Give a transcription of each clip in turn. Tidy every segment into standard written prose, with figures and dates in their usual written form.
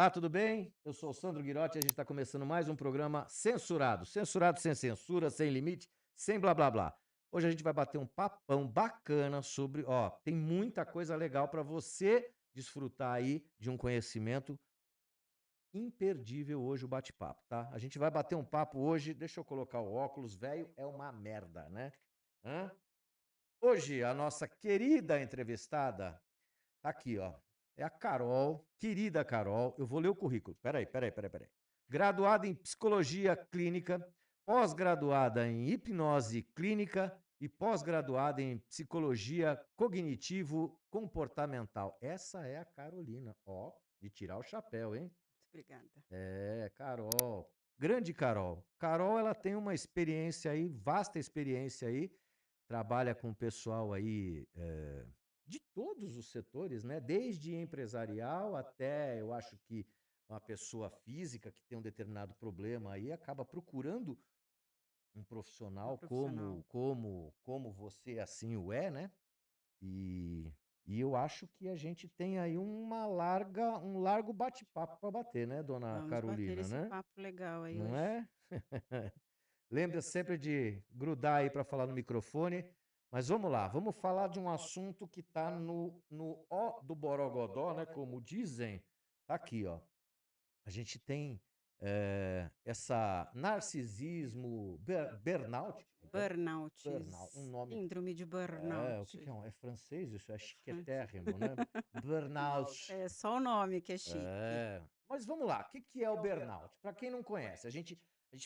Olá, tudo bem? Eu sou o Sandro Guirotti e a gente está começando mais um programa censurado. Censurado sem censura, sem limite, sem blá blá blá. Hoje a gente vai bater um papão bacana sobre, tem muita coisa legal para você desfrutar aí de um conhecimento imperdível hoje o bate-papo, tá? A gente vai bater um papo hoje, deixa eu colocar o óculos, velho, é uma merda, né? Hã? Hoje a nossa querida entrevistada tá aqui, ó. É a Carol, querida Carol. Eu vou ler o currículo. Peraí. Graduada em psicologia clínica, pós-graduada em hipnose clínica e pós-graduada em psicologia cognitivo-comportamental. Essa é a Carolina, ó, de tirar o chapéu, hein? Obrigada. É, Carol. Grande Carol. Carol, ela tem uma experiência aí, vasta experiência aí, trabalha com o pessoal aí de todos os setores, né? Desde empresarial até, eu acho que uma pessoa física que tem um determinado problema aí acaba procurando um Um profissional profissional. como você assim o é, né? E, e eu acho que a gente tem aí um largo bate-papo para bater, né, dona Vamos bater Carolina, esse né? papo legal aí Não hoje. é? Lembra sempre de grudar aí para falar no microfone. Mas vamos lá, vamos falar de um assunto que está no ó do Borogodó, né? Como dizem. Tá aqui, ó. A gente tem essa narcisismo, burnout, Burnout. burnout, um nome. Síndrome de O que burnout. que é? É francês? Isso é chiquetérrimo, né? Burnout. É só o nome que é chique. Mas vamos lá, o que que é o burnout? Para quem não conhece, a gente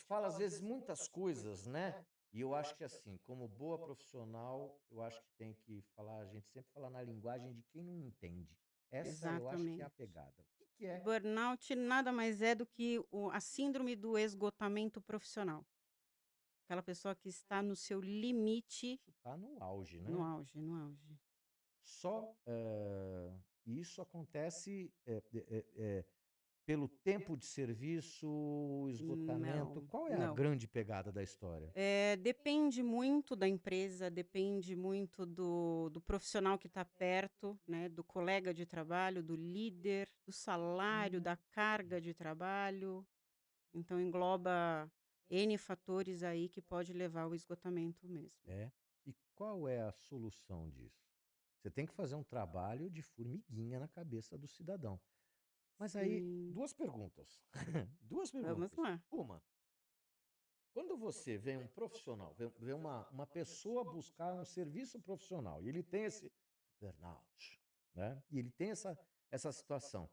fala às vezes muitas coisas, né? E eu acho que assim, como boa profissional, eu acho que tem que falar, a gente sempre fala na linguagem de quem não entende. Essa eu acho que é a Exatamente. pegada. O que que é? Burnout nada mais é do que a síndrome do esgotamento profissional. Aquela pessoa que está no seu limite, Isso está no auge, no né? auge, no auge. Só isso acontece pelo tempo de serviço, esgotamento. Não, Qual é a não. grande pegada da história? Depende muito da empresa, depende muito do profissional que está perto, né, do colega de trabalho, do líder, do salário, Hum. da carga de trabalho. Então engloba N fatores aí que pode levar ao esgotamento mesmo. É. E qual é a solução disso? Você tem que fazer um trabalho de formiguinha na cabeça do cidadão. Mas aí, Sim, duas perguntas. Duas vamos perguntas. lá. Uma, quando você vê um profissional, vê uma pessoa buscar um serviço profissional e ele tem esse burnout, né? E ele tem essa situação.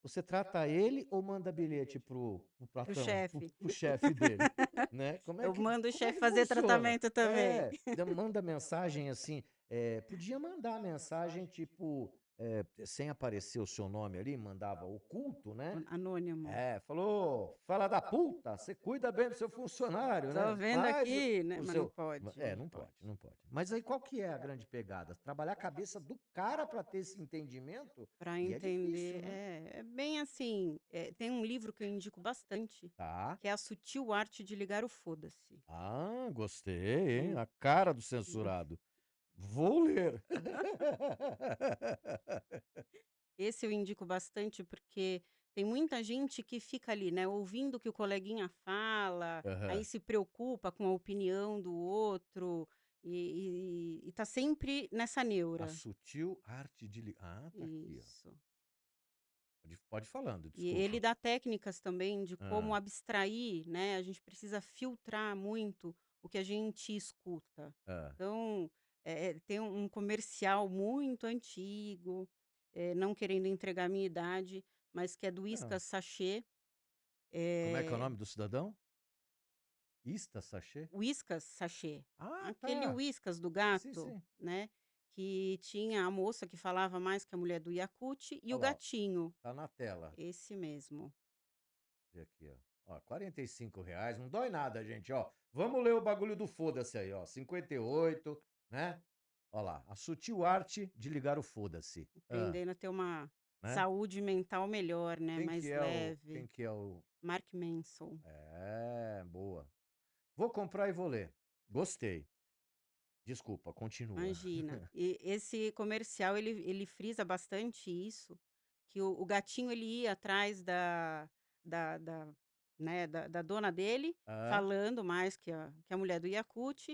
Você trata ele ou manda bilhete pro Pro patrão, chefe. pro chefe dele, né? Como é Eu que mando o como é chefe que fazer funciona? tratamento também. Manda mensagem assim, podia mandar mensagem tipo, sem aparecer o seu nome ali, mandava oculto, né? Anônimo. Falou, fala da puta, você cuida bem do seu funcionário, Tô né? vendo Mas aqui, né? o Mas não seu. pode, não Não pode. pode, não pode. Mas aí qual que é a grande pegada? Trabalhar a cabeça do cara para ter esse entendimento? Para E é difícil, entender, né? é bem assim, tem um livro que eu indico bastante, Tá. que é A Sutil Arte de Ligar o Foda-se. Ah, gostei, hein? É. A cara do censurado. Vou ler. Esse eu indico bastante, porque tem muita gente que fica ali, né, ouvindo o que o coleguinha fala, aí Aham. se preocupa com a opinião do outro, e tá sempre nessa A neura. sutil arte de. Ah, tá aqui, ó. Isso. Pode ir falando, E ele desculpa. dá técnicas também de como Ah, abstrair, né, a gente precisa filtrar muito o que a gente escuta. ah. Então, tem um comercial muito antigo, não querendo entregar a minha idade, mas que é do Não. Whiskas Sachê, Como é que é o eh, nome do cidadão? Ista Sachê? Whiskas Sachê, Ah, aquele tá. Whiskas do Sim, gato, sim. né, que tinha a moça que falava mais que a mulher do Yakult e o Olha lá, ó, gatinho, tá na tela. esse mesmo. Vê aqui, ó. Ó, R$ 45, não dói nada, gente, ó. Vamos ler o bagulho do foda-se aí, ó. 58, né? Ó lá, a sutil arte de ligar o foda-se. Aprendendo a ter uma Né? saúde mental melhor, né, mais Quem leve. que é o... Mark Manson, Boa. Vou comprar e vou ler. Gostei. Desculpa, continua. imagina. E esse comercial ele frisa bastante isso, que o gatinho ele ia atrás da, né, da dona dele, Hã? falando mais que a mulher do Yakult,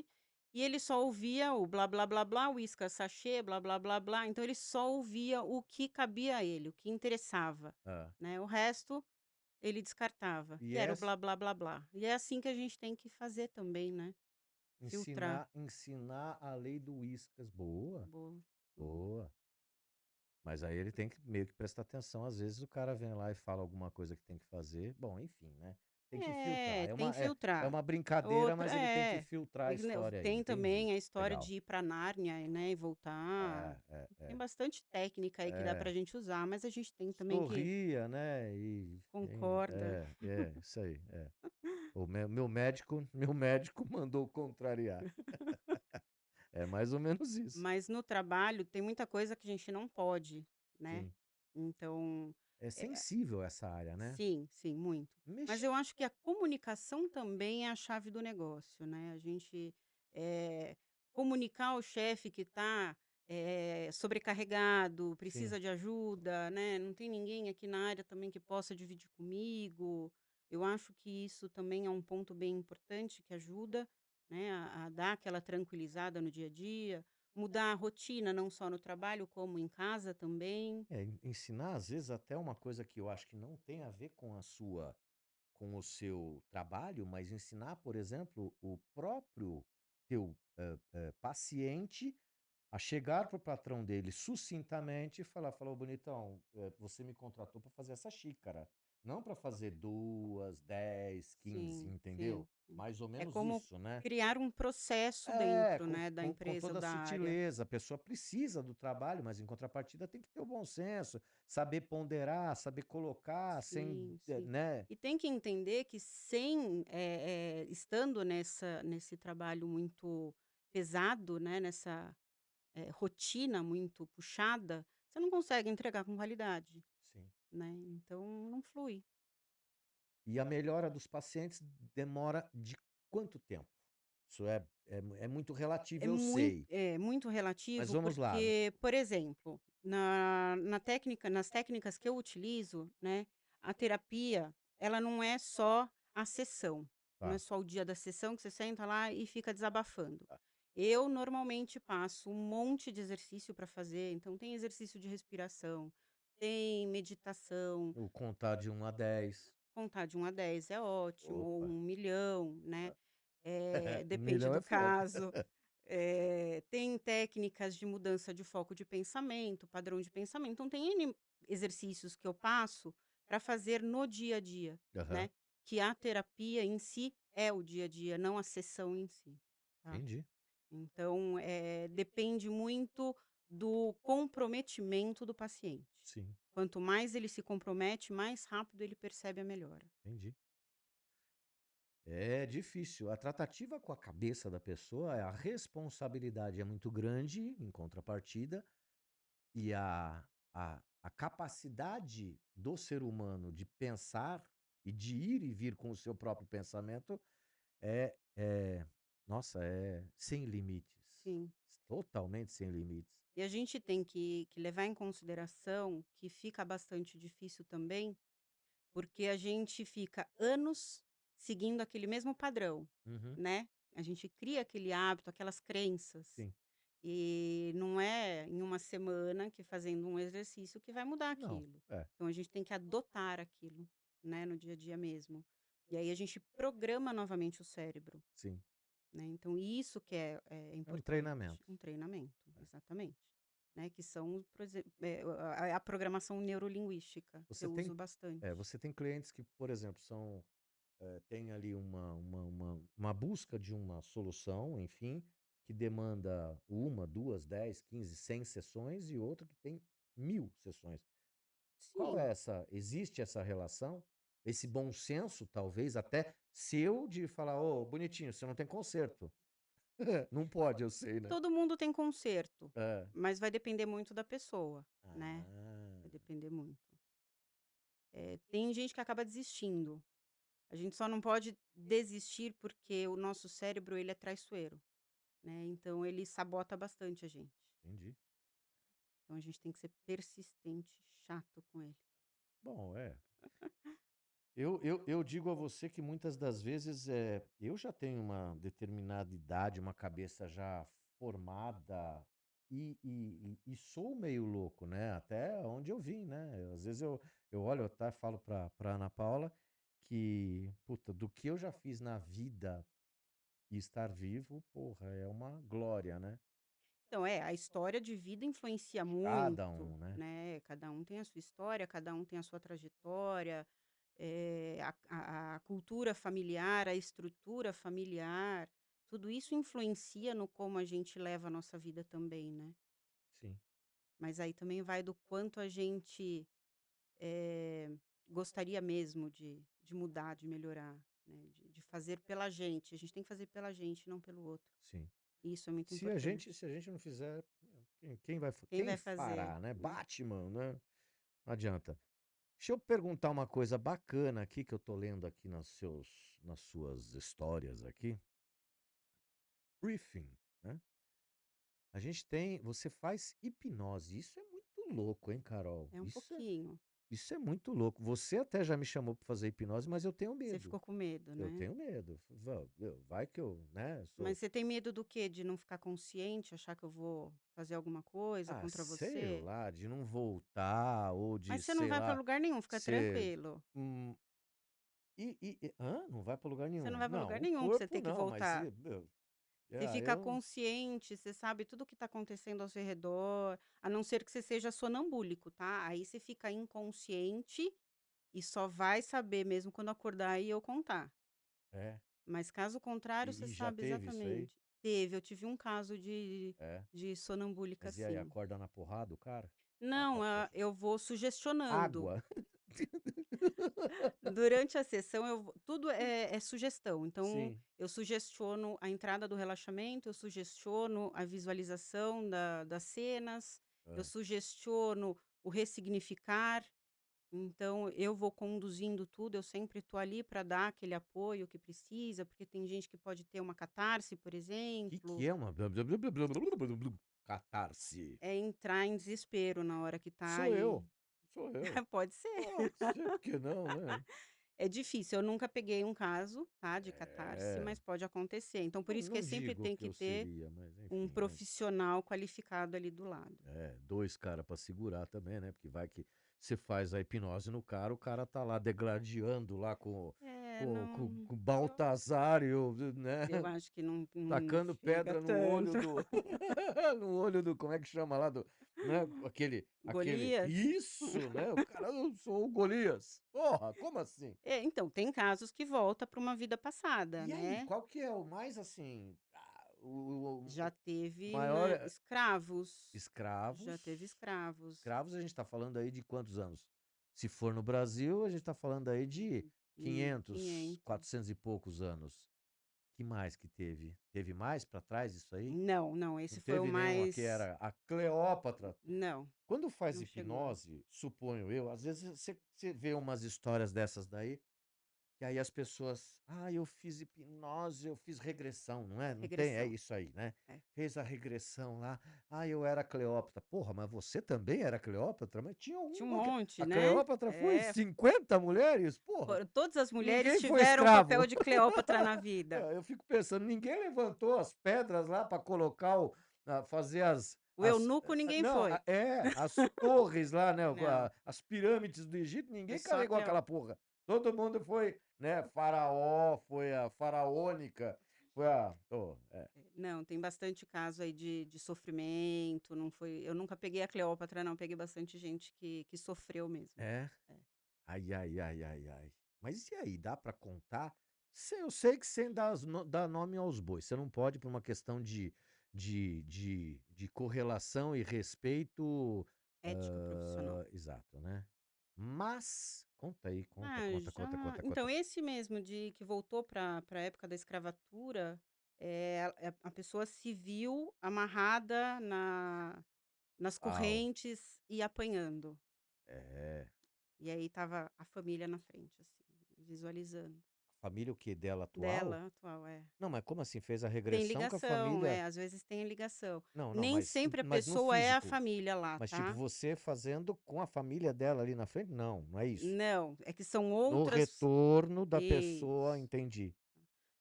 e ele só ouvia o blá blá blá blá, Whiskas sachê, blá blá blá blá, então ele só ouvia o que cabia a ele, o que interessava, Hã. né, o resto ele descartava, E que era o essa blá blá blá blá. E é assim que a gente tem que fazer também, né, filtrar. ensinar a lei do Whiskas. Boa, Boa, boa. boa. Mas aí ele tem que meio que prestar atenção, às vezes o cara vem lá e fala alguma coisa que tem que fazer, bom, enfim, né, tem que filtrar, É, tem que é filtrar. uma brincadeira, Outra mas ele tem que é, filtrar a tem que, né, história aí, tem entendi, também a história legal. de ir para Nárnia, né, e voltar. Tem É, bastante técnica aí que dá pra é. gente usar, mas a gente tem também que Sorria, né, e concorda. isso aí, é. O meu médico meu médico mandou contrariar. É mais ou menos isso. Mas no trabalho tem muita coisa que a gente não pode, né. Sim. Então, É eh sensível essa área, né. sim, sim, muito. Mas Mexe eu acho que a comunicação também é a chave do negócio, né, a gente, eh, comunicar ao chefe que está, sobrecarregado, sim. precisa de ajuda, né, não tem ninguém aqui na área também que possa dividir comigo. Eu acho que isso também é um ponto bem importante que ajuda, né, a dar aquela tranquilizada no dia a dia, mudar a rotina não só no trabalho como em casa também. É, ensinar às vezes até uma coisa que eu acho que não tem a ver com a sua com o seu trabalho, mas ensinar, por exemplo, o próprio teu, paciente a chegar para o patrão dele sucintamente e falar: "Ô bonitão, você me contratou para fazer essa xícara, não para fazer 2, 10, 15, Sim, entendeu?". sim, sim. Mais ou É menos como isso, né. criar um processo É, dentro, né, da com empresa ou toda a da área. sutileza, a pessoa precisa do trabalho, mas em contrapartida tem que ter o bom senso, saber ponderar, saber colocar sem, Sim, sim. né. E tem que entender que sem, estando nesse trabalho muito pesado, né, nessa, rotina muito puxada, você não consegue entregar com qualidade, Sim. né, então não flui. E a melhora dos pacientes demora de quanto tempo? Isso é muito relativo, eu sei, É muito mas relativo, vamos lá. porque, por exemplo, nas técnicas que eu utilizo, né, a terapia, ela não é só a sessão, não é Tá, só o dia da sessão que você senta lá e fica desabafando. tá. Eu normalmente passo um monte de exercício para fazer, então tem exercício de respiração, tem meditação, O contar de 1 a 10. contar de 1 a 10 é ótimo, ou Opa. 1 milhão, né, 1 milhão depende é do foda. caso. Tem técnicas de mudança de foco de pensamento, padrão de pensamento, então tem N exercícios que eu passo para fazer no dia a dia, Aham, né, que a terapia em si é o dia a dia, não a sessão em si, tá. entendi. Então, depende muito do comprometimento do paciente. Sim, Quanto mais ele se compromete, mais rápido ele percebe a melhora. entendi. É difícil. A tratativa com a cabeça da pessoa, a responsabilidade é muito grande, em contrapartida, e a capacidade do ser humano de pensar e de ir e vir com o seu próprio pensamento é nossa, é sem limites. Sim. Totalmente sem limites. E a gente tem que levar em consideração que fica bastante difícil também, porque a gente fica anos seguindo aquele mesmo padrão, Uhum. né. A gente cria aquele hábito, aquelas crenças, Sim. e não é em uma semana que fazendo um exercício que vai mudar Não, aquilo. é, Então a gente tem que adotar aquilo, né, no dia a dia mesmo. E aí a gente programa novamente o cérebro. sim. Né, então isso que é É um importante, treinamento. um treinamento, exatamente, né, que são, por exemplo, a programação neurolinguística, que Você eu tem uso bastante. você tem clientes que, por exemplo, tem ali uma busca de uma solução, enfim, que demanda 1, 2, 10, 15, 100 sessões, e outra que tem 1000 sessões. Qual é Sim, existe essa relação? Esse bom senso, talvez, até seu, de falar: "Ô, bonitinho, você não tem conserto". Não pode, eu sei, né. todo mundo tem conserto, Hã. mas vai depender muito da pessoa, né, Ah, vai depender muito. Tem gente que acaba desistindo, a gente só não pode desistir porque o nosso cérebro ele é traiçoeiro, né, então ele sabota bastante a gente. entendi. Então a gente tem que ser persistente, chato com ele. Bom, é. Eu digo a você que muitas das vezes eu já tenho uma determinada idade, uma cabeça já formada e sou meio louco, né? Até onde eu vim, né? Às vezes eu olho, eu até falo pra Ana Paula que, puta, do que eu já fiz na vida e estar vivo, porra, é uma glória, né? Então, a história de vida influencia Cada muito, um, né? né, cada um tem a sua história, cada um tem a sua trajetória, a cultura familiar, a estrutura familiar, tudo isso influencia no como a gente leva a nossa vida também, né. Sim, Mas aí também vai do quanto a gente, eh, gostaria mesmo de mudar, de melhorar, né, de fazer pela gente. A gente tem que fazer pela gente, não pelo outro. sim. E isso é muito importante. Se a gente não fizer, quem vai, Quem quem vai fazer, fará, né? né. Batman, né? Não adianta. Deixa eu perguntar uma coisa bacana aqui que eu tô lendo aqui nas suas histórias aqui. Briefing, né? A gente tem, você faz hipnose. Isso é muito louco, hein, Carol? É um pouquinho. Isso é muito louco. Você até já me chamou para fazer hipnose, mas eu tenho Você medo. ficou com medo, Eu né. tenho medo. Vai que eu, né, Mas sou. você tem medo do quê? De não ficar consciente, achar que eu vou fazer alguma coisa Ah, contra sei você? lá, de não voltar ou de, Mas você não sei vai pra lá, lugar nenhum, fica ser. tranquilo. hum, hã? Não vai para lugar Você não nenhum. vai pra Não, lugar o nenhum pra você corpo ter que não, mas voltar. Você fica eu. consciente, você sabe tudo o que tá acontecendo ao seu redor, a não ser que você seja sonambúlico, tá. Aí você fica inconsciente e só vai saber mesmo quando acordar e eu contar. É. Mas caso contrário, você E já sabe teve isso aí? exatamente. Teve, eu tive um caso de É. de sonambúlica Mas e aí, sim. acorda na porrada o cara? Não, A eu vou sugestionando. água. Durante a sessão eu vou tudo é sugestão, então Sim. eu sugestiono a entrada do relaxamento, eu sugestiono a visualização das cenas, eu Hã. sugestiono o ressignificar, então eu vou conduzindo tudo, eu sempre estou ali para dar aquele apoio que precisa, porque tem gente que pode ter uma catarse, por Que exemplo, é uma catarse? é entrar em desespero na hora que tá Sou aí. eu, sou eu. Pode ser. Pode ser, por que não, né? É difícil, eu nunca peguei um caso, tá, de catarse, É. mas pode acontecer. Então por isso que Não sempre digo tem que que eu ter seria, mas um enfim, né? profissional qualificado ali do lado. É, 2 cara pra segurar também, né, porque vai que você faz a hipnose no cara, o cara tá lá degladiando lá É, não, com o Baltazar e o né, eu acho que não tacando chega pedra no olho tanto. do no olho do como é que chama lá do né, aquele Golias? isso, né, o cara: "Eu sou o Golias". Porra, como assim? Então, tem casos que volta para uma vida passada, E aí, né. qual que é o mais assim, Já o teve, maior né, escravos, já teve escravos. escravos. Escravos, a gente está falando aí de quantos anos? Se for no Brasil, a gente está falando aí de 500, 500. 400 e poucos anos. Que mais que teve? Teve mais para trás isso aí? Não, não, Não esse foi o teve nenhuma que mais era a Cleópatra? não, Quando faz não chegou. hipnose, suponho eu, às vezes você vê umas histórias dessas daí, e aí as pessoas: "Ah, eu fiz hipnose, eu fiz regressão", não é? Não tem é Regressão, isso aí, né. é. Fez a regressão lá, "Ah, eu era Cleópatra", porra, mas você também era Cleópatra? Mas tinha Tinha um uma que monte, a né. Cleópatra foi É, 50 mulheres? Porra, foram todas as mulheres ninguém foi tiveram o escravo. papel de Cleópatra na vida. Eu fico pensando, ninguém levantou as pedras lá para colocar fazer O eunuco ninguém não, foi. as torres lá, né, Não, as pirâmides do Egito, foi ninguém só a carregou aquela Cleópatra. porra. Todo mundo foi, né, faraó, foi a faraônica, foi a Não, tem bastante caso aí de sofrimento, não foi eu nunca peguei a Cleópatra não, peguei bastante gente que sofreu mesmo. é? É. Ai, ai, ai, ai, ai. Mas e aí, dá pra contar? Eu sei que sem dar, dar nome aos bois, você não pode por uma questão de correlação e respeito, Ética profissional. exato, né? Mas, conta aí, conta, Ah, conta, conta, já conta, então conta. esse mesmo de que voltou pra época da escravatura, a pessoa se viu amarrada nas Au, correntes e apanhando. é, E aí estava a família na frente, assim, visualizando. família o quê? Dela atual? Dela atual, é. Não, mas como assim? Fez a Tem regressão com a ligação, família às vezes tem ligação. não, não, Nem sempre a mas no pessoa é a físico. família lá, Mas tipo, tá. você fazendo com a família dela ali na frente? Não, não é isso. Não, é que são No outras retorno da pessoa, isso. entendi.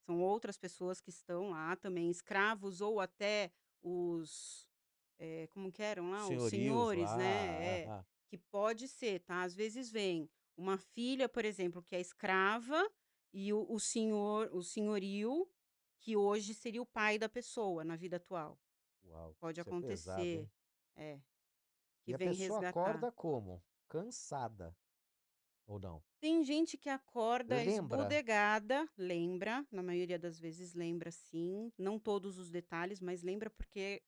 São outras pessoas que estão lá também, escravos ou até os, como que eram lá? Os Senhorios senhores, lá, né, aham. que pode ser, tá. Às vezes vem uma filha, por exemplo, que é escrava e o senhorio, que hoje seria o pai da pessoa na vida atual. Uau, Pode isso é pesado, acontecer. hein. É, que E a vem pessoa resgatar. acorda como? Cansada, ou não? Tem gente que acorda Lembra? esbodegada, lembra, na maioria das vezes lembra sim, não todos os detalhes, mas lembra porque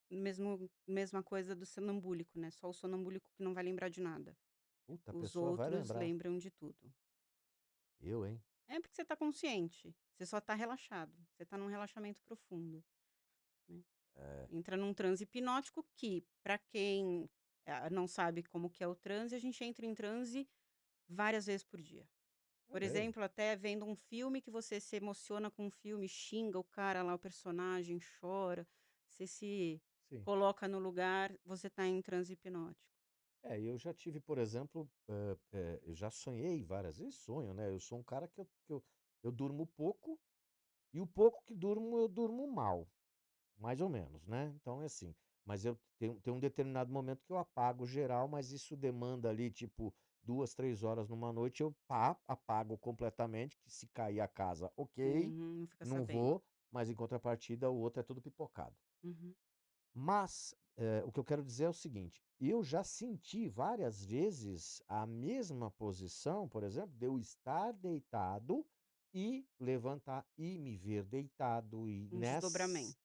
mesma coisa do sonambúlico, né, só o sonambúlico que não vai lembrar de nada. Puta, a Os pessoa vai outros lembrar. lembram de tudo. Eu, hein. É porque você tá consciente, você só tá relaxado, você tá num relaxamento profundo, né. É. Entra num transe hipnótico que, para quem, não sabe como que é o transe, a gente entra em transe várias vezes por dia. É Por mesmo? exemplo, até vendo um filme que você se emociona com o filme, xinga o cara lá, o personagem, chora, você se Sim. coloca no lugar, você tá em transe hipnótico. É, eu já tive, por exemplo, eu já sonhei várias vezes, sonho, né, eu sou um cara que eu durmo pouco, e o pouco que durmo, eu durmo mal, mais ou menos, né, então é assim, mas eu tenho um determinado momento que eu apago geral, mas isso demanda ali, tipo, 2, 3 horas numa noite, eu apago completamente, que se cair a casa, ok, Uhum, não fica não sabendo. vou, mas em contrapartida o outro é tudo pipocado. Uhum. Mas, o que eu quero dizer é o seguinte, eu já senti várias vezes a mesma posição, por exemplo, de eu estar deitado e levantar e me ver deitado e Um desdobramento.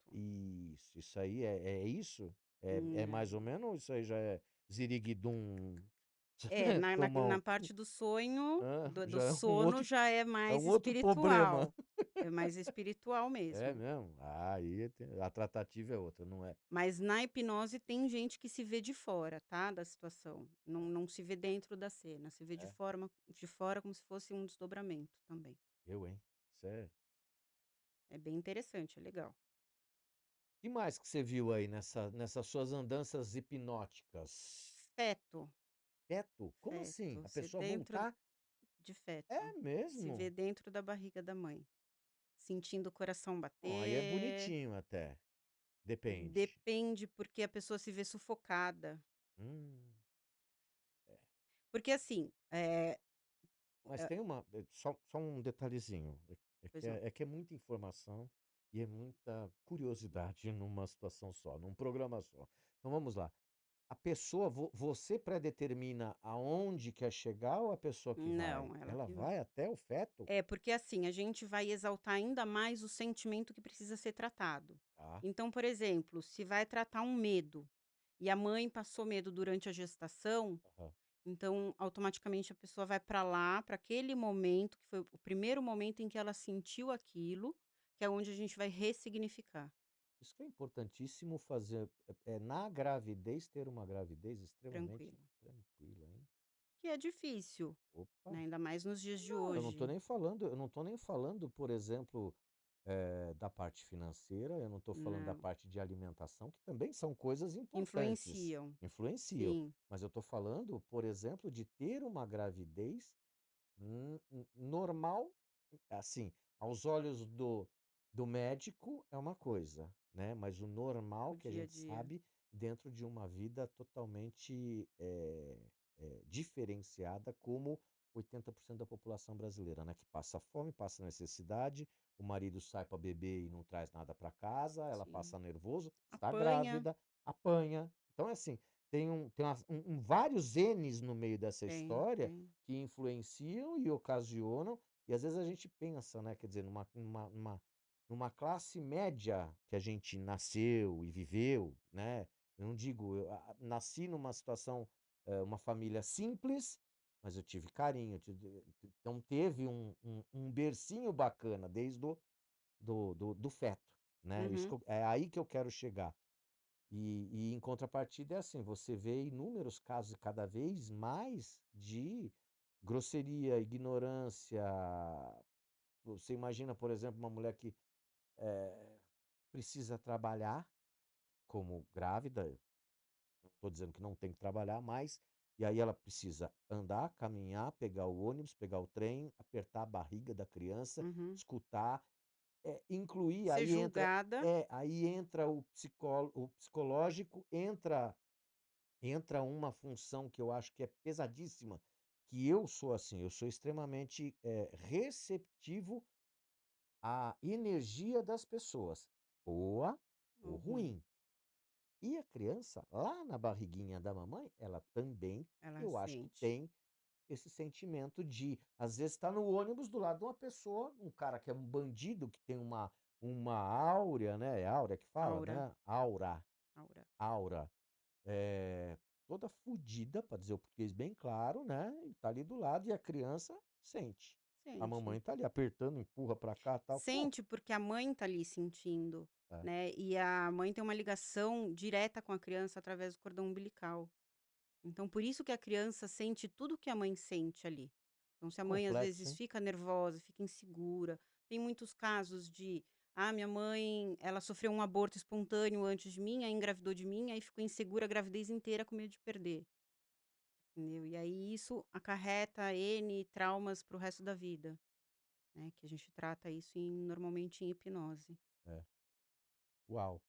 isso aí é isso? É mais ou Não. menos ou isso aí já é ziriguidum, É, na tomar parte do sonho, do já é um sono outro já é é mais um outro problema. espiritual, é mais espiritual É mesmo. mesmo? Ah, aí a tratativa é outra, não é Mas na hipnose tem gente que se vê de fora, tá, da situação, não se vê dentro da cena, se vê é, de fora como se fosse um desdobramento também. eu, hein, isso é É bem interessante, é legal. que mais que você viu aí nessas suas andanças hipnóticas? Feto, Feto? Como assim? feto, A se pessoa dentro voltar de é feto, se vê mesmo? dentro da barriga da mãe, sentindo o coração Bom, aí é bater, bonitinho até, depende. depende porque a pessoa se vê sufocada. Hum, é. Porque assim, Mas tem só um detalhezinho, pois não. é que é muita informação e é muita curiosidade numa situação só, num programa só. Então vamos lá, a pessoa você predetermina aonde quer chegar ou a pessoa que vai? Não, ela Ela que vai. vai até o feto? É, porque assim, a gente vai exaltar ainda mais o sentimento que precisa ser tratado. Tá. Então, por exemplo, se vai tratar um medo e a mãe passou medo durante a gestação, Aham. então automaticamente a pessoa vai para lá, para aquele momento, que foi o primeiro momento em que ela sentiu aquilo, que é onde a gente vai ressignificar. Isso que é importantíssimo fazer, na gravidez, ter uma gravidez extremamente Tranquilo. tranquila, hein. Que é difícil, Opa. né? Ainda mais nos dias de Não, hoje. eu não tô nem falando, por exemplo, da parte financeira, eu não tô falando da Não. parte de alimentação, que também são coisas importantes, Influenciam. influenciam, Sim, mas eu tô falando, por exemplo, de ter uma gravidez normal, assim, aos olhos do médico é uma coisa, né, mas o normal o que a dia a gente dia. sabe dentro de uma vida totalmente, diferenciada como 80% da população brasileira, né, que passa fome, passa necessidade, o marido sai para beber e não traz nada para casa, ela Sim. passa nervoso, está Apanha. grávida, apanha. Então é assim, tem vários N's no meio dessa Tem, história tem. que influenciam e ocasionam, e às vezes a gente pensa, né, quer dizer, numa classe média que a gente nasceu e viveu, né, eu não digo, nasci numa situação, uma família simples, mas eu tive carinho, então teve um bercinho bacana desde do feto, né, isso que Uhum. é aí que eu quero chegar. E em contrapartida é assim, você vê inúmeros casos e cada vez mais de grosseria, ignorância, você imagina, por exemplo, uma mulher que precisa trabalhar como grávida, não estou dizendo que não tem que trabalhar mais, e aí ela precisa andar, caminhar, pegar o ônibus, pegar o trem, apertar a barriga da criança, Uhum. escutar, incluir, Ser julgada. aí entra o psicológico, entra uma função que eu acho que é pesadíssima, que eu sou assim, eu sou extremamente, receptivo à energia das pessoas, boa ou Ou ruim. ruim. E a criança, lá na barriguinha da mamãe, ela também, Ela eu acho que sente. tem esse sentimento de, às vezes, estar no ônibus do lado de uma pessoa, um cara que é um bandido, que tem uma áurea, né? É áurea que fala, Aura. né? Aura, Aura. aura, é, toda fodida, para dizer o português bem claro, né? E tá ali do lado e a criança sente. A Sente. mamãe tá ali apertando, empurra pra cá, tal. Pô, Sente, porque a mãe tá ali sentindo, é, né, e a mãe tem uma ligação direta com a criança através do cordão umbilical. Então por isso que a criança sente tudo que a mãe sente ali. Então se a mãe às complexo, vezes hein? fica nervosa, fica insegura, tem muitos casos de: "Ah, minha mãe, ela sofreu um aborto espontâneo antes de mim, aí engravidou de mim, aí ficou insegura a gravidez inteira com medo de perder", entendeu. E aí isso acarreta N traumas para o resto da vida, né, que a gente trata isso normalmente em hipnose. É. Uau!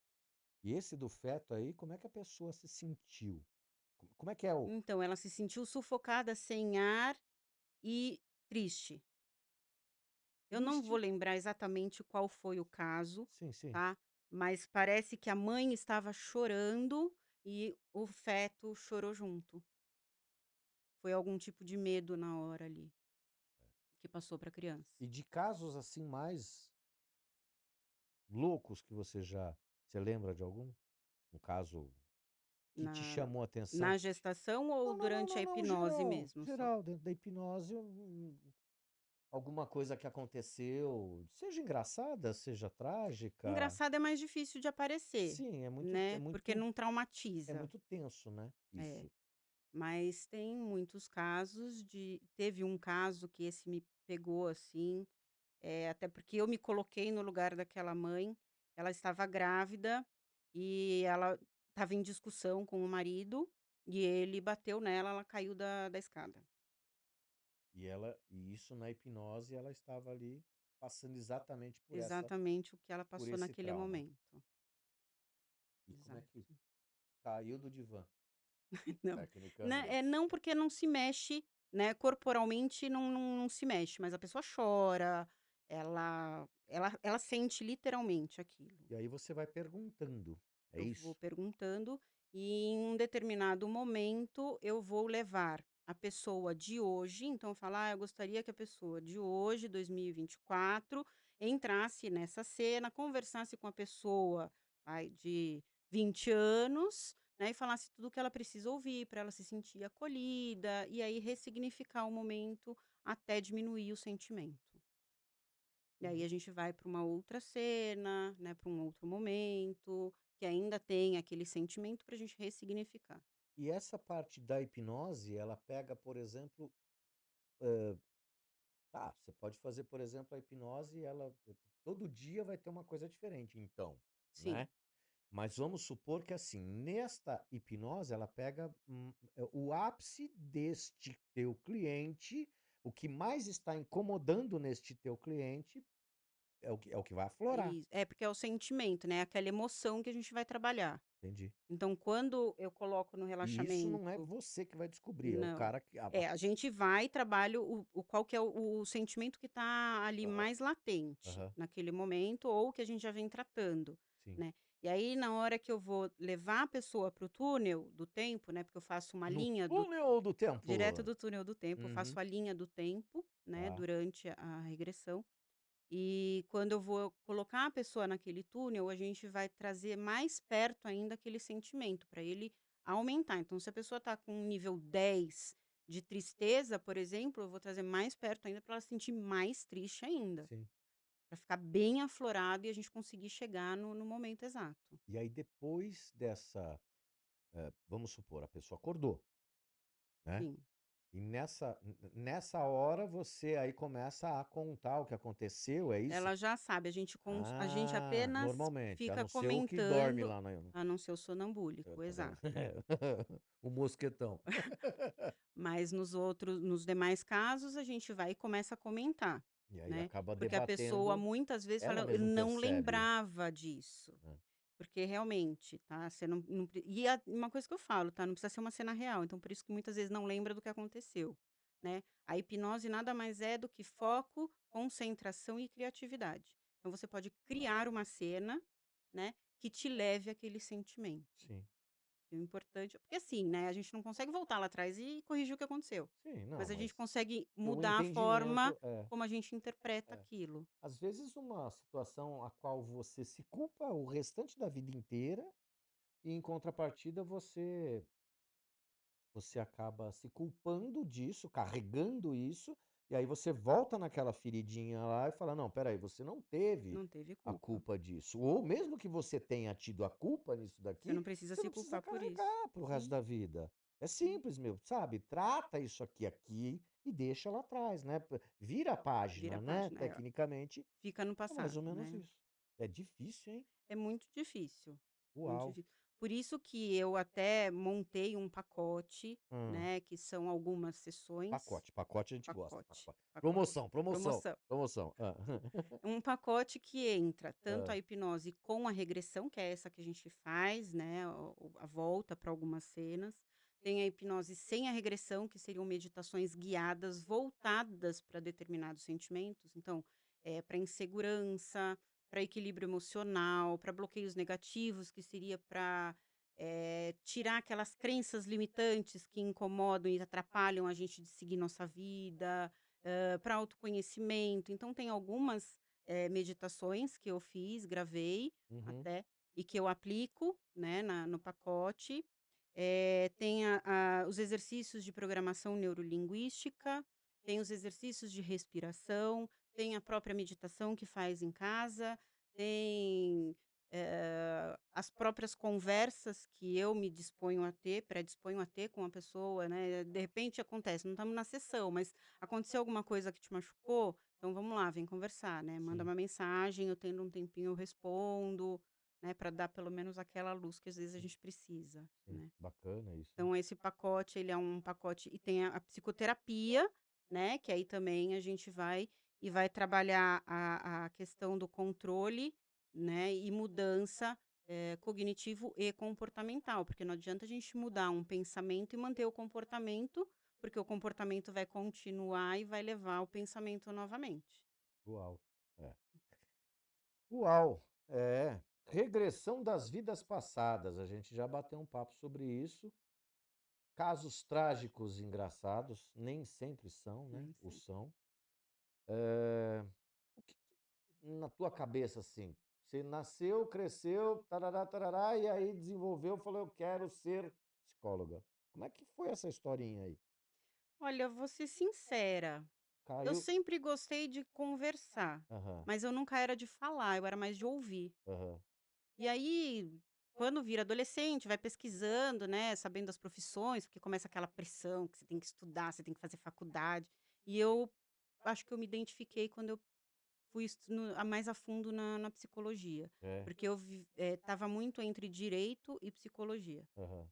E esse do feto aí, como é que a pessoa se sentiu? Como é que é o Então, ela se sentiu sufocada, sem ar e triste. Eu não vou triste? lembrar exatamente qual foi o caso, Sim, sim. tá, mas parece que a mãe estava chorando e o feto chorou junto. Foi algum tipo de medo na hora ali, que passou para a criança. E de casos, assim, mais loucos que você lembra de algum? Um caso que te Na chamou a atenção? na gestação ou Não, não, não, durante a não, não, hipnose geral, mesmo só? geral, dentro da hipnose, alguma coisa que aconteceu, seja engraçada, seja trágica. Engraçado é mais difícil de aparecer, Sim, né, porque não é traumatiza. muito tenso, né, É. isso. Mas tem muitos casos de teve um caso que esse me pegou, assim, até porque eu me coloquei no lugar daquela mãe, ela estava grávida e ela estava em discussão com o marido, e ele bateu nela, ela caiu da escada. E isso na hipnose ela estava ali passando exatamente Exatamente o que ela por passou esse naquele trauma. momento. E como é que Exato. caiu do divã, Não, tecnicamente? não porque não se mexe, né, corporalmente não se mexe, mas a pessoa chora, ela sente literalmente aquilo. E aí você vai perguntando, é Eu vou isso? perguntando e em um determinado momento eu vou levar a pessoa de hoje, então eu falo: "Ah, eu gostaria que a pessoa de hoje, 2024, entrasse nessa cena, conversasse com a pessoa, vai, de 20 anos, né, e falasse tudo o que ela precisa ouvir para ela se sentir acolhida", e aí ressignificar o momento até diminuir o sentimento. E aí Uhum. a gente vai para uma outra cena, né, para um outro momento, que ainda tem aquele sentimento para a gente ressignificar. E essa parte da hipnose, ela pega, por exemplo, tá, você pode fazer, por exemplo, a hipnose, ela todo dia vai ter uma coisa diferente, então, Sim, né? Mas vamos supor que assim, nesta hipnose, ela pega o ápice deste teu cliente, o que mais está incomodando neste teu cliente é o que vai aflorar. é porque é o sentimento, né, aquela emoção que a gente vai trabalhar. Entendi. Então quando eu coloco no E isso não é relaxamento. você que vai descobrir, é o Não. cara que. É, a gente vai e trabalha o qual que é o sentimento que está ali Aham, mais latente, aham, naquele momento, ou que a gente já vem tratando, sim. né. E aí, na hora que eu vou levar a pessoa para o túnel do tempo, né, porque eu faço uma No linha do túnel do tempo. direto do túnel do tempo, eu Uhum, faço a linha do tempo, né, tá. durante a regressão, e quando eu vou colocar a pessoa naquele túnel, a gente vai trazer mais perto ainda aquele sentimento, para ele aumentar. Então, se a pessoa está com um nível 10 de tristeza, por exemplo, eu vou trazer mais perto ainda para ela se sentir mais triste ainda, Sim. para ficar bem aflorado e a gente conseguir chegar no momento exato. E aí depois dessa, vamos supor, a pessoa acordou, né? Sim. E nessa hora você aí começa a contar o que aconteceu, é isso? Ela já sabe, a gente Ah, apenas normalmente, a fica não ser o que dorme comentando, lá na a não ser o é, sonambúlico, tá vendo? exato. O mosquetão. Mas nos demais casos, a gente vai e começa a comentar, E aí né. acaba Porque a pessoa debatendo, muitas vezes ela fala: "Eu mesmo não percebe, lembrava disso". né. Porque realmente, tá, você não pre uma coisa que eu falo, tá, não precisa ser uma cena real, então por isso que muitas vezes não lembra do que aconteceu, né. A hipnose nada mais é do que foco, concentração e criatividade. Então você pode criar uma cena, né, que te leve àquele sentimento. Sim, E o importante porque assim, né, a gente não consegue voltar lá atrás e corrigir o que aconteceu, sim, não, mas a gente mas consegue o mudar a forma entendimento é, como a gente interpreta é. aquilo. Às vezes uma situação a qual você se culpa o restante da vida inteira e em contrapartida você acaba se culpando disso, carregando isso, e aí você volta naquela feridinha lá e fala: "Não, espera aí, você não teve Não teve a culpa. culpa disso". Ou mesmo que você tenha tido a culpa nisso Você não daqui, precisa você se não precisa culpar por isso. carregar para o resto Sim, da vida. É sim. simples, meu, sabe, trata isso aqui e deixa lá atrás, né, vira a Vira a página, né, página, tecnicamente fica no é mais ou passado, menos né. isso. É difícil, hein. É muito difícil, muito Uau. difícil. Por isso que eu até montei um pacote, Hã. né, que são algumas sessões Pacote a gente gosta, pacote, pacote, promoção, promoção, promoção. promoção. Hã. Um pacote que entra tanto Hã. a hipnose com a regressão, que é essa que a gente faz, né, a volta para algumas cenas. Tem a hipnose sem a regressão, que seriam meditações guiadas voltadas para determinados sentimentos. Então, para insegurança, para equilíbrio emocional, para bloqueios negativos, que seria para tirar aquelas crenças limitantes que incomodam e atrapalham a gente de seguir nossa vida, para autoconhecimento. Então, tem algumas meditações que eu fiz, gravei Uhum. até, e que eu aplico, né, no pacote. Tem os exercícios de programação neurolinguística, tem os exercícios de respiração, tem a própria meditação que faz em casa, tem, as próprias conversas que eu me disponho a ter, predisponho a ter com a pessoa, né. De repente acontece, não estamos na sessão, mas aconteceu alguma coisa que te machucou, então vamos lá, vem conversar, né, manda Sim, uma mensagem, eu tendo um tempinho eu respondo, né, para dar pelo menos aquela luz que às vezes a sim, gente precisa, sim. né. Bacana isso, hein. Então esse pacote, ele é um pacote e tem a psicoterapia, né, que aí também a gente vai trabalhar a questão do controle, né, e mudança, cognitivo e comportamental, porque não adianta a gente mudar um pensamento e manter o comportamento, porque o comportamento vai continuar e vai levar ao pensamento novamente. Uau. É. Uau! É. Regressão das vidas passadas, a gente já bateu um papo sobre isso. Casos trágicos e engraçados, nem sempre são, né, Nem ou sempre. são. O que na tua cabeça, assim, você nasceu, cresceu, tarará, tarará, e aí desenvolveu, falou: "Eu quero ser psicóloga". Como é que foi essa historinha aí? Olha, vou ser sincera, eu Caiu sempre gostei de conversar, aham, mas eu nunca era de falar, eu era mais de ouvir. aham. E aí, quando vira adolescente, vai pesquisando, né, sabendo das profissões, porque começa aquela pressão que você tem que estudar, você tem que fazer faculdade. E eu acho que eu me identifiquei quando eu fui mais a fundo na psicologia, É, porque eu estava muito entre direito e psicologia. aham.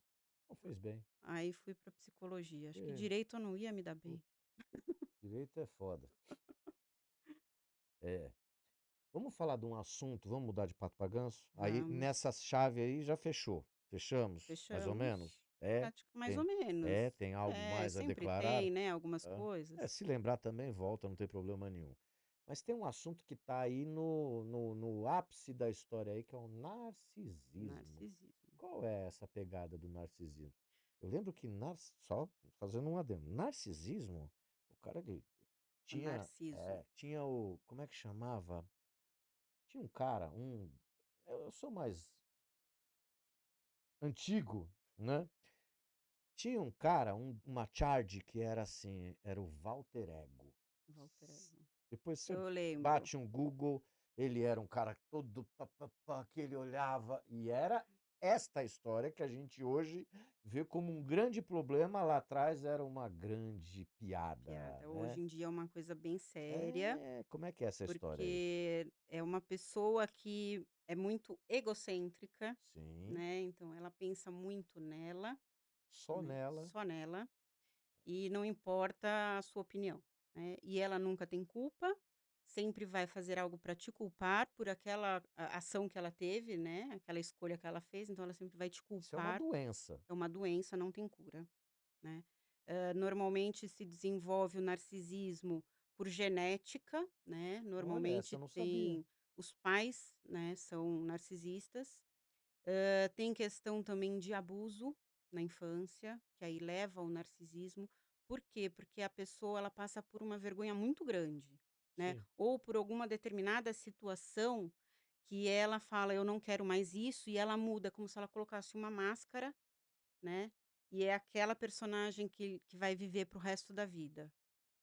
Não, fez bem. Aí fui para psicologia. Acho que É, direito eu não ia me dar bem. puta, direito é foda. É. Vamos falar de um assunto, vamos mudar de pato pra ganso? Aí Vamos. nessa chave aí já fechou. Fechamos? Mais ou Fechamos. menos? É? Mais ou Tem menos. tem algo É, mais a sempre declarar? tem, né, algumas Hã? É, coisas. se lembrar também volta, não tem problema nenhum. Mas tem um assunto que tá aí no ápice da história aí, que é o narcisismo. Narcisismo. Qual é essa pegada do narcisismo? Eu lembro que só fazendo um adendo, narcisismo, o cara ele O narciso. tinha o como é que chamava? Tinha um cara, eu sou mais antigo, né, tinha um cara, uma charge que era assim, era o Walter Ego. Walter Ego. Depois você Eu lembro. bate um Google, ele era um cara todo pá, pá, pá, que ele olhava e era esta história que a gente hoje vê como um grande problema, lá atrás era uma grande piada, piada. né? Hoje em dia é uma coisa bem séria, É, como é que é essa história aí? porque é uma pessoa que é muito egocêntrica, Sim, né, então ela pensa muito nela, só né, nela. só nela, e não importa a sua opinião, né. E ela nunca tem culpa, sempre vai fazer algo para te culpar por aquela ação que ela teve, né, aquela escolha que ela fez, então ela sempre vai te Isso é uma culpar. doença. É uma doença, não tem cura, né. Normalmente se desenvolve o narcisismo por genética, né, Olha, essa normalmente eu não sabia. tem os pais, né, são narcisistas. Tem questão também de abuso na infância, que aí leva ao narcisismo. Por quê? Porque a pessoa ela passa por uma vergonha muito grande, né, Sim. ou por alguma determinada situação que ela fala: "Eu não quero mais isso", e ela muda, como se ela colocasse uma máscara, né, e é aquela personagem que vai viver para o resto da vida.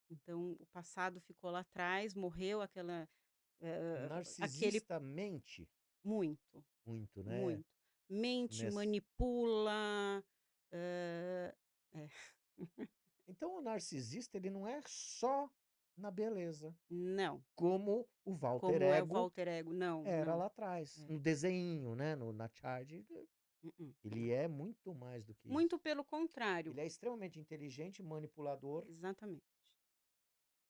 Então o passado ficou lá atrás, morreu aquela, O aquele narcisista mente muito, muito, né? muito. Mente, Ness- manipula, hã, é. Então o narcisista ele não é só na beleza, Não, como o Walter como é o Ego Walter Ego, não, era não. lá atrás, É. no desenho, né, na Charge, Não. ele é muito mais do que Muito isso. pelo contrário, Ele é extremamente inteligente, manipulador. exatamente.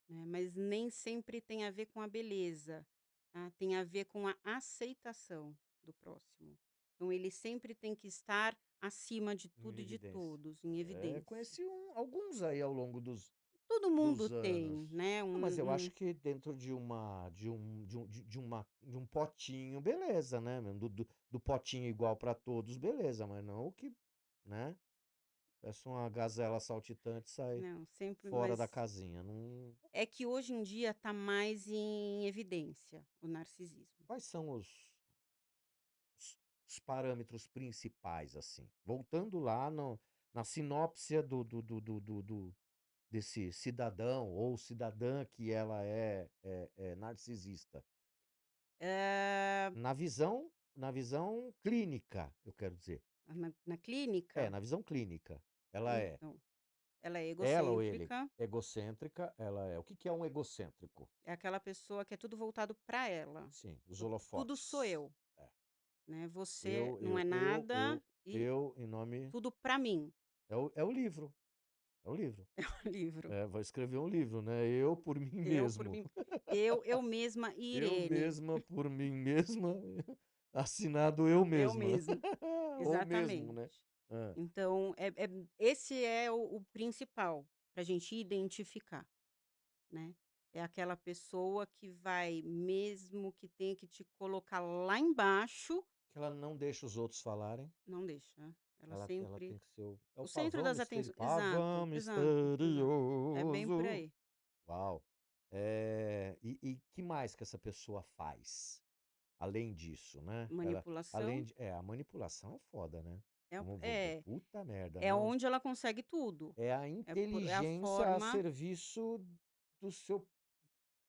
Né, mas nem sempre tem a ver com a beleza, tá, tem a ver com a aceitação do próximo. Então ele sempre tem que estar acima de Em tudo e de evidência. todos, em É, evidência. conheci alguns aí ao longo Todo mundo dos tem, anos. né, Não, mas eu acho que dentro de um potinho, beleza, né, meu? Do potinho igual para todos, beleza, mas não o que, né? Parece uma gazela saltitante sai não, sempre, fora da mas casinha. Não... é que hoje em dia tá mais em evidência o narcisismo. Quais são os parâmetros principais, assim? Voltando lá na sinopse desse cidadão ou cidadã que ela é narcisista. Eh, Na visão clínica, eu quero dizer. na É, clínica, na visão clínica. Ela é então, ela é ela ou ele egocêntrica, egocêntrica, ela é. O que que é um egocêntrico? é aquela pessoa que é tudo voltado para ela. Sim, os Então, tudo sou holofotes. eu, É. né, você Eu, não é eu, eu, nada eu, e eu, em nome. tudo para mim, É o livro. É o livro. o livro. É, vou escrever um livro, né? Eu por mim Eu por mesmo. mim, eu mesma Eu Irene, mesma por mim mesma. Assinado eu eu mesma. mesma, Ou mesmo, né? exatamente. Hã. Então, esse é o principal pra gente identificar, né. É aquela pessoa que vai, mesmo que tenha que te colocar lá embaixo, Que ela não deixa os outros falarem. não deixa. Ela Ela sempre tem que ser o o centro pavão das atenções, pavão exato, exato, exato. É bem por misterioso. aí. Uau! E que mais que essa pessoa faz, além disso, né? Ela além Manipulação de a manipulação é foda, né? é o Vamos é, puta merda, é não. onde ela consegue tudo. É a É a inteligência a forma serviço do seu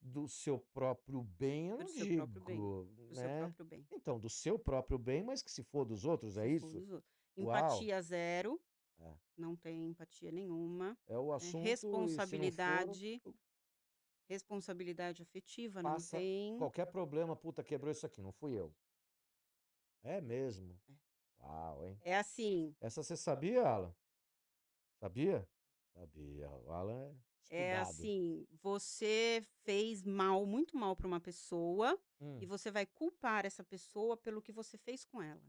do seu próprio bem, eu do não seu próprio bem, digo, do seu né. próprio bem, Então, do seu próprio bem, mas que se for dos outros, é se for isso? dos outros. Uau! Empatia zero, É. não tem empatia nenhuma, É o né, assunto e se não for, responsabilidade afetiva não passa tem. qualquer problema: "Puta, quebrou isso aqui, não fui eu". É mesmo? Uau, hein. É assim, Essa você sabia, Alan? Sabia? Sabia, o Alan é é estudado. assim, você fez mal, muito mal para uma pessoa, e Hum. você vai culpar essa pessoa pelo que você fez com ela.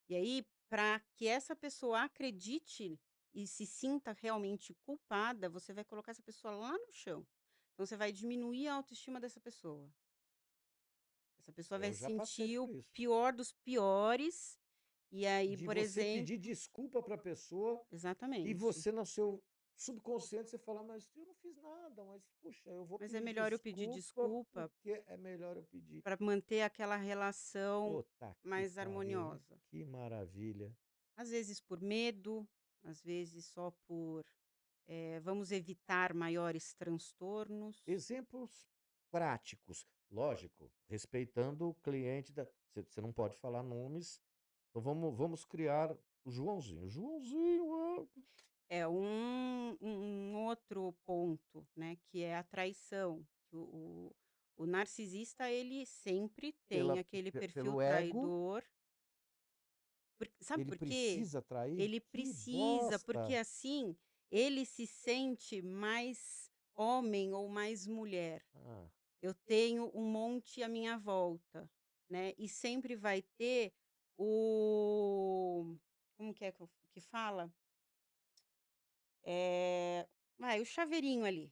E aí, para que essa pessoa acredite e se sinta realmente culpada, você vai colocar essa pessoa lá no chão. Então você vai diminuir a autoestima dessa pessoa. Essa pessoa vai Eu se já passei sentir por o isso. pior dos piores, e aí, De por você pedir exemplo, desculpa pra pessoa e exatamente. você no seu subconsciente você fala: "Mas eu não fiz nada, mas puxa, eu vou Mas é pedir melhor eu pedir desculpa desculpa porque é melhor eu pedir". para manter aquela relação Puta que mais pariu, hein. harmoniosa. Que maravilha. Às vezes por medo, às vezes só por, vamos evitar maiores transtornos. Exemplos práticos. Lógico, respeitando o cliente da. Você não pode falar nomes. Então vamos criar o Joãozinho. Joãozinho, É um outro ponto, né, que é a traição, que o narcisista ele sempre tem aquele perfil pelo ego, traidor, sabe ele por quê? precisa trair? Ele Que precisa, porque bosta! assim, ele se sente mais homem ou mais mulher. Ah, Eu tenho um monte à minha volta, né, e sempre vai ter o como que é que fala? Vai, o chaveirinho ali,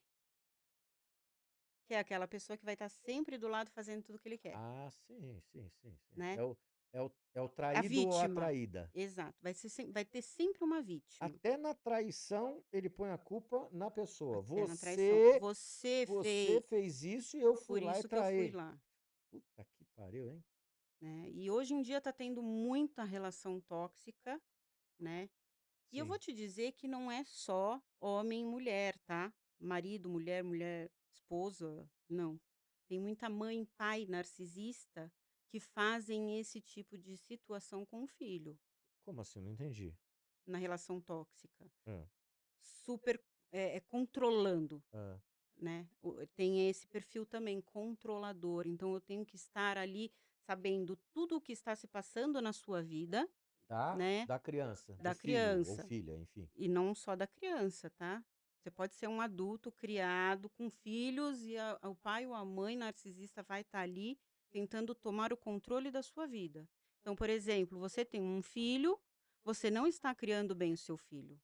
que é aquela pessoa que vai estar sempre do lado fazendo tudo o que ele quer, sim. né. É o É a traído ou a vítima. traída. Exato, vai ter sempre uma vítima, Até na traição, ele põe a culpa na pessoa. até na traição. Você Você fez, fez isso e eu fui por lá e isso que eu fui traí. lá, Puta que pariu, hein? né. E hoje em dia tá tendo muita relação tóxica, né. E eu vou Sim. te dizer que não é só homem e mulher, tá. Marido, mulher, mulher, esposa, não. Tem muita mãe e pai narcisista que fazem esse tipo de situação com o filho, Como assim? Não entendi. na relação tóxica. Hã, Super, controlando, hã. né. Tem esse perfil também, controlador, então eu tenho que estar ali sabendo tudo o que está se passando na sua vida, né, Da criança, do da filho ou criança. filha, enfim. E não só da criança, tá. Você pode ser um adulto criado com filhos e a o pai ou a mãe narcisista vai estar ali tentando tomar o controle da sua vida. Então, por exemplo, você tem um filho, você não está criando bem o seu filho,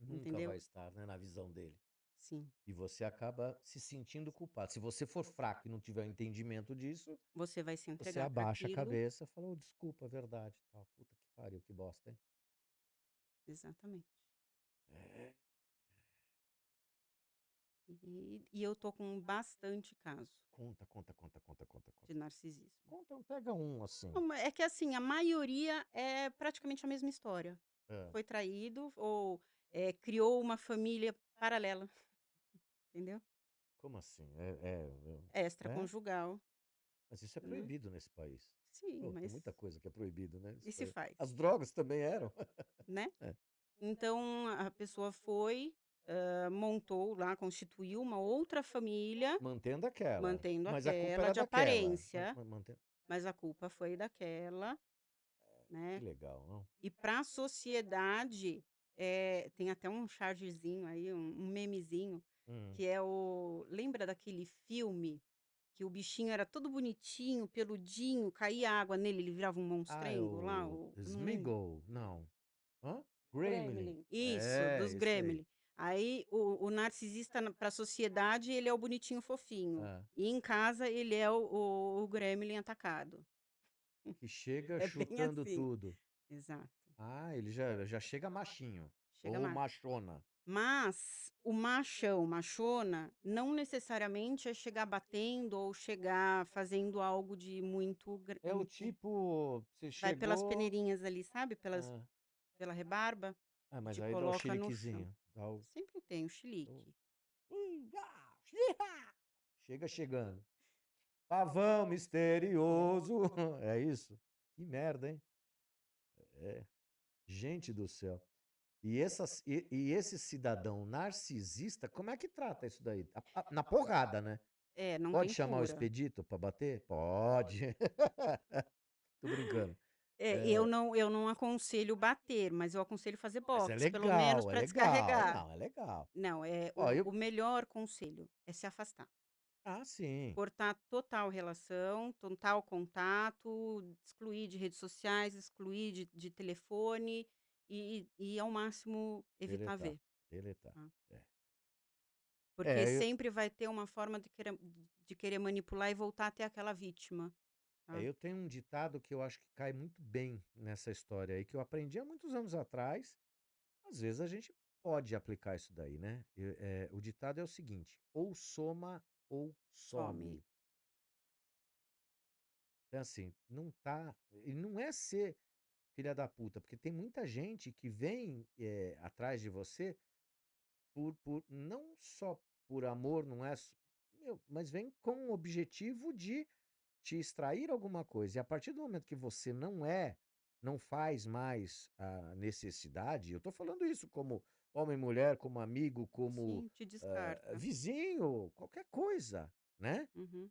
Nunca vai entendeu? estar, né, na visão dele. Sim, E você acaba se sentindo culpado. Se você for fraco e não tiver o entendimento disso, você vai se você entregar para abaixa a aquilo, cabeça e fala: "Ô, desculpa, é verdade, tal. Puta que pariu, que bosta, hein". exatamente. É. E eu tô com bastante caso Conta. de narcisismo. Conta, pega um assim. Não, é que assim, a maioria é praticamente a mesma história. Hã. Foi traído ou, criou uma família paralela, entendeu? Como assim? É? Extraconjugal, Mas isso é né. proibido nesse país. Sim, Pô, tem mas muita coisa que é proibido, né, e nesse se país. faz, As drogas também eram. né. É. Então a pessoa foi, montou lá, constituiu uma outra família, Mantendo aquela, mantendo mas a culpa aquela era de daquela. aparência, mas a culpa foi daquela, Que né. legal, não? E para a sociedade, tem até um chargezinho aí, um memezinho, Hum. que é o lembra daquele filme que o bichinho era todo bonitinho, peludinho, caía água nele, ele virava um Ah, é monstrengo lá, o eu não lembro. Smeagol, não. Hã? Gremlin. Gremlin. Isso, É, dos esse aí. Gremlin. Aí o narcisista para a sociedade, ele é o bonitinho fofinho, Hã. e em casa ele é o Gremlin atacado. Que chega É bem chutando assim. tudo. Exato. Ah, ele já chega machinho, Chega ou mais. machona. Mas o machão, machona, não necessariamente é chegar batendo ou chegar fazendo algo de muito É o muito tipo, você vai pelas chegou peneirinhas ali, sabe, hã. pela rebarba e Mas te aí dá o coloca no chão. chiliquezinho, dá o Sempre tem o o chilique. Xiii-ha! Chega chegando. Pavão É. misterioso. É isso? Que merda, hein? É. Gente do céu. E esse cidadão narcisista, como é que trata isso daí? Na porrada, né? É, não Pode tem chamar o cura. expedito para bater? Pode. Tô brincando. Eu não aconselho bater, mas eu aconselho fazer Mas box, pelo menos é para legal. descarregar. Não, é legal. Não, Ó, o melhor conselho é se afastar. sim. Cortar total relação, total contato, excluir de redes sociais, excluir de telefone e ao máximo evitar Deletar, ver, deletar. tá. É. Porque É, eu, sempre vai ter uma forma de querer manipular e voltar até aquela vítima, tá. eu tenho um ditado que eu acho que cai muito bem nessa história aí, que eu aprendi há muitos anos atrás. Às vezes a gente pode aplicar isso daí, né? O ditado é o seguinte: ou soma ou Some. some. Então, assim, não tá. E não é ser filha da puta, porque tem muita gente que vem atrás de você não só por amor, não é. mas vem com o objetivo de te extrair alguma coisa. E a partir do momento que você não faz mais a necessidade, eu tô falando isso como homem, mulher, como amigo, como Sim, te descarta. vizinho, qualquer coisa, né? Uhum.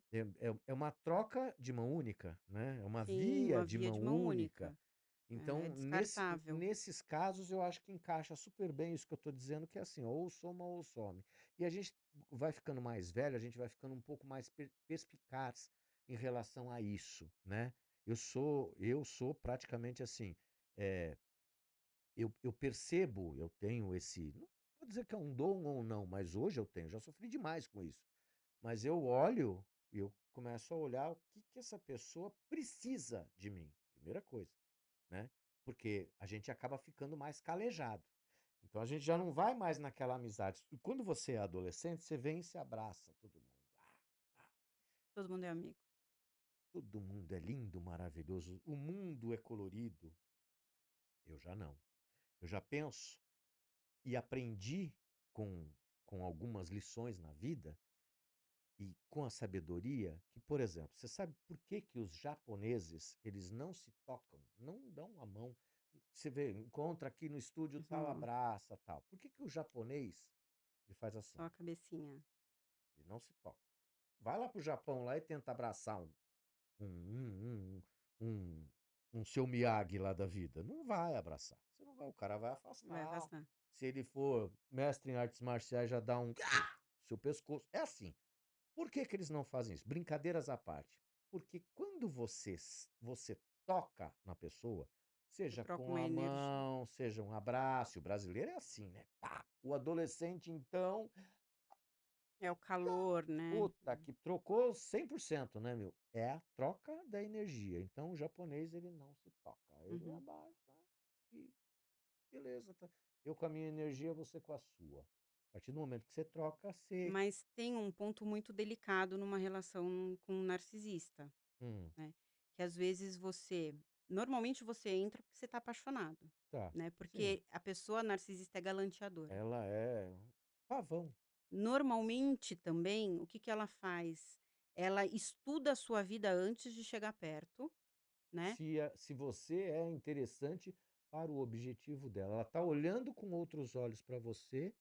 É uma troca de mão única, né? É uma Sim, via uma de via mão de mão única. única. É Então, descartável. nesses casos, eu acho que encaixa super bem isso que eu estou dizendo, que é assim, ó, ou soma ou some. E a gente vai ficando mais velho, a gente vai ficando um pouco mais perspicaz em relação a isso, né? Eu sou praticamente assim, é, eu percebo, eu tenho esse, não vou dizer que é um dom ou não, mas hoje eu tenho, já sofri demais com isso. Mas eu olho e eu começo a olhar o que que essa pessoa precisa de mim, primeira coisa, né? Porque a gente acaba ficando mais calejado. Então a gente já não vai mais naquela amizade. E quando você é adolescente, você vem e se abraça todo mundo. Ah, Todo mundo é amigo. todo mundo é lindo, maravilhoso. O mundo é colorido. Eu já não. Eu já penso e aprendi com, com algumas lições na vida e com a sabedoria que, por exemplo, você sabe por que que os japoneses, eles não se tocam, não dão a mão. Você vê, encontra aqui no estúdio tal, Uhum. abraça tal. Por que que o japonês ele faz assim? Só a cabecinha. Ele não se toca. Vai lá pro Japão lá e tenta abraçar um, um, um, um, um seu Miyagi lá da vida. Não vai abraçar. Você não vai, o cara vai Vai afastar. afastar. Se ele for mestre em artes marciais, já dá um seu pescoço. É assim. Por que que eles não fazem isso? Brincadeiras à parte. Porque quando você toca na pessoa, Você seja troca com uma a energia. mão, seja um abraço, o brasileiro é assim, né? Pá! O adolescente, então, É o calor, né. puta, que trocou 100%, né, meu? É a troca da energia. Então, o japonês, ele não se toca. Ele Uhum. abaixa e beleza. Tá. Eu com a minha energia, você com a sua. A partir do momento que você troca, você. Mas tem um ponto muito delicado numa relação com um narcisista, Hum, né, que às vezes normalmente você entra porque você está apaixonado, tá. né, Sim. porque a pessoa narcisista é galanteadora. Ela é um pavão. Normalmente também, o que que ela faz? Ela estuda a sua vida antes de chegar perto, né, Se você é interessante para o objetivo dela. Ela está olhando com outros olhos para você,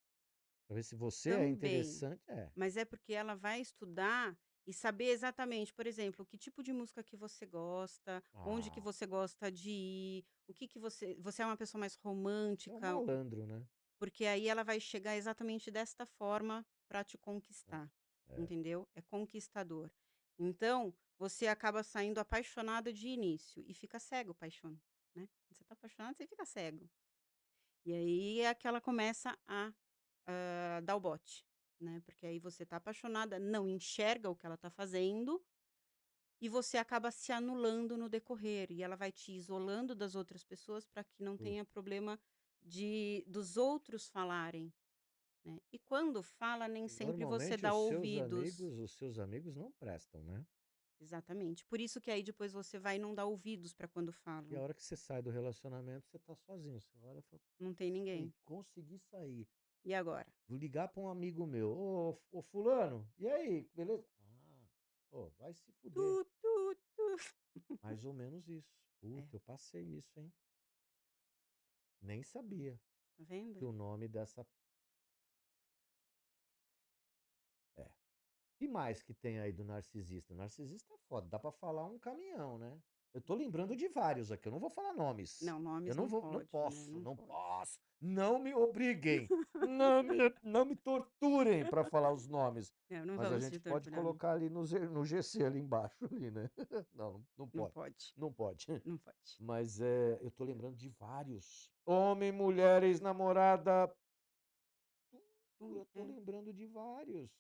para ver se você é também. interessante. É. Mas é porque ela vai estudar e saber exatamente, por exemplo, que tipo de música que você gosta, onde que Ah, você gosta de ir, o que que você é uma pessoa mais você é um romântica, malandro, né? porque aí ela vai chegar exatamente desta forma para te É. conquistar, É. entendeu? É conquistador. Então, você acaba saindo apaixonada de início e fica cego, paixão, né? Você tá apaixonado, você fica cego. E aí é que ela começa a dar o bote, né, porque aí você tá apaixonada, não enxerga o que ela tá fazendo, e você acaba se anulando no decorrer, e ela vai te isolando das outras pessoas para que não Pô, tenha problema de dos outros falarem, né. E quando fala, nem e sempre você normalmente dá ouvidos. os seus amigos não prestam, né? Exatamente. Por isso que aí depois você vai e não dá ouvidos para quando E a falam. hora que você sai do relacionamento, você tá sozinho. Você olha e fala, Não tem "Ei, ninguém. consegui sair. E agora? Vou ligar para um amigo meu. Ô, fulano, e aí, beleza? Ah, pô, vai se Tu, fuder. tu, tu. Mais ou menos isso. É, Puta, eu passei isso, hein? Nem sabia tá que vendo? o nome dessa. É. Que mais que tem aí do narcisista? Narcisista é foda, dá pra falar um caminhão, né? Eu tô lembrando de vários aqui, eu não vou falar nomes. Não, Eu nomes não não vou, não pode, né, posso, não não pode. posso. Não me obriguem. Não me torturem pra falar os nomes. É, não Mas a vamos te gente pode torturar não. colocar ali no GC ali embaixo ali, né? Não, não Não pode. pode, Não pode. não pode. Mas eu tô lembrando de vários. Homem, mulher, ex-namorada. Eu tô É. lembrando de vários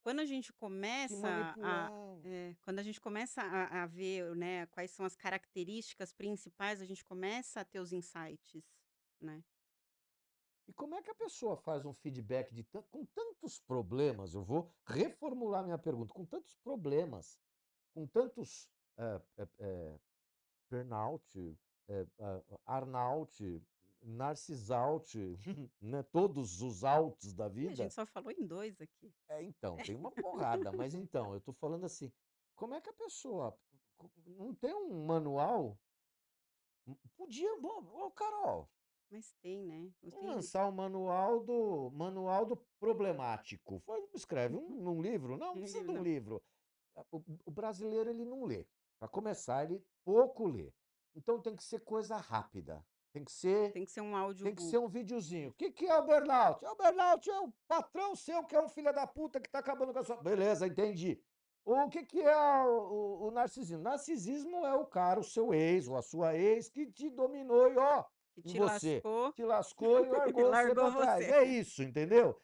Quando a gente que começa manipulavam. quando a gente começa a ver, né, quais são as características principais, a gente começa a ter os insights, né. E como é que a pessoa faz um feedback com tantos problemas? Eu vou reformular minha pergunta. Com tantos problemas, com tantos burnout, arnout, Narcisaut, né, todos os altos da Ih, a gente vida. só falou em 2 aqui. Então, tem uma porrada, mas então, eu tô falando assim, como é que a pessoa não tem um manual? Podia, bom, ô Carol, Mas tem, né, vamos tem lançar o manual do problemático. Escreve num livro? Não, não precisa de um não, livro. O brasileiro ele não lê. Para começar, ele pouco lê. Então tem que ser coisa rápida. Tem que ser tem que ser um Tem que ser audiobook. um videozinho. O que, que é o burnout? O burnout é o patrão seu que é um filho da puta que tá acabando com a sua. Beleza, entendi. O que, que é o narcisismo? Narcisismo é o cara, o seu ex ou a sua ex, que te dominou e ó, Que em te você. lascou Te lascou e e largou você largou pra trás. você. É isso, entendeu?